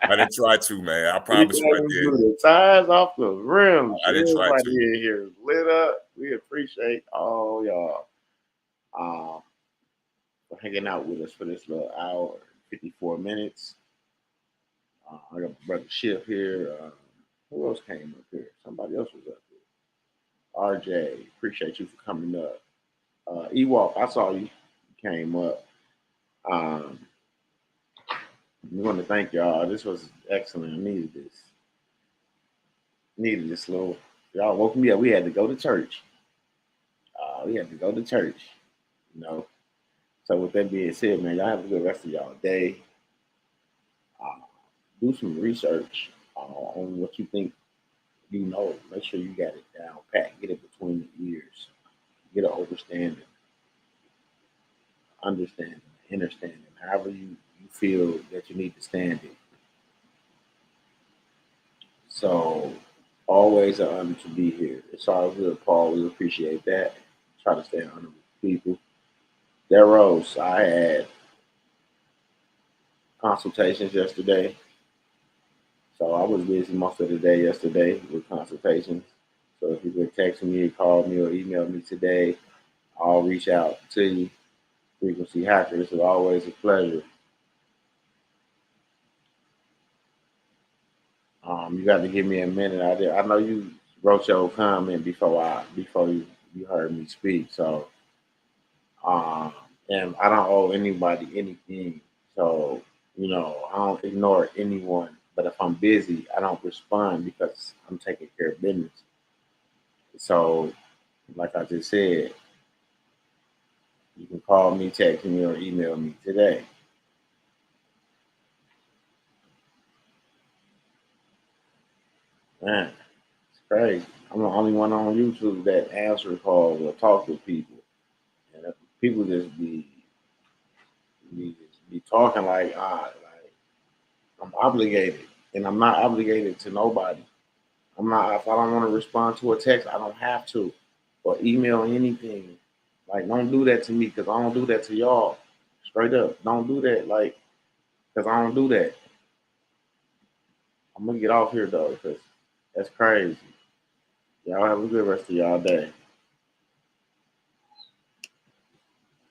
didn't try to, man. I promise you, I did. Blew the tires off the rim. I didn't try to. In here lit up. We appreciate all y'all for hanging out with us for this little hour, 54 minutes. I got Brother Schiff here. Who else came up here? Somebody else was up here. RJ, appreciate you for coming up. Ewok, I saw you came up. We want to thank y'all. This was excellent. I needed this little. Y'all woke me up. We had to go to church. You know. So with that being said, man, y'all have a good rest of y'all day. Do some research on what you think you know. Make sure you got it down pat. Get it between the ears. Get an understanding, however you feel that you need to stand it. So always an honor to be here. It's all good, Paul. We appreciate that. Try to stay honorable people. Rose, I had consultations yesterday. So I was busy most of the day yesterday with consultations. So if you could text me, call me, or email me today, I'll reach out to you. Frequency Hacker, this is always a pleasure. You got to give me a minute. I know you wrote your comment before you heard me speak. So, and I don't owe anybody anything. So, I don't ignore anyone. But if I'm busy, I don't respond because I'm taking care of business. So, like I just said, you can call me, text me, or email me today. Man, it's crazy. I'm the only one on YouTube that answer calls or talk to people. And if people just be talking like I'm obligated. And I'm not obligated to nobody. If I don't want to respond to a text, I don't have to. Or email anything. Like, don't do that to me because I don't do that to y'all. Straight up. Don't do that. Because I don't do that. I'm going to get off here, though, because that's crazy. Y'all have a good rest of y'all day.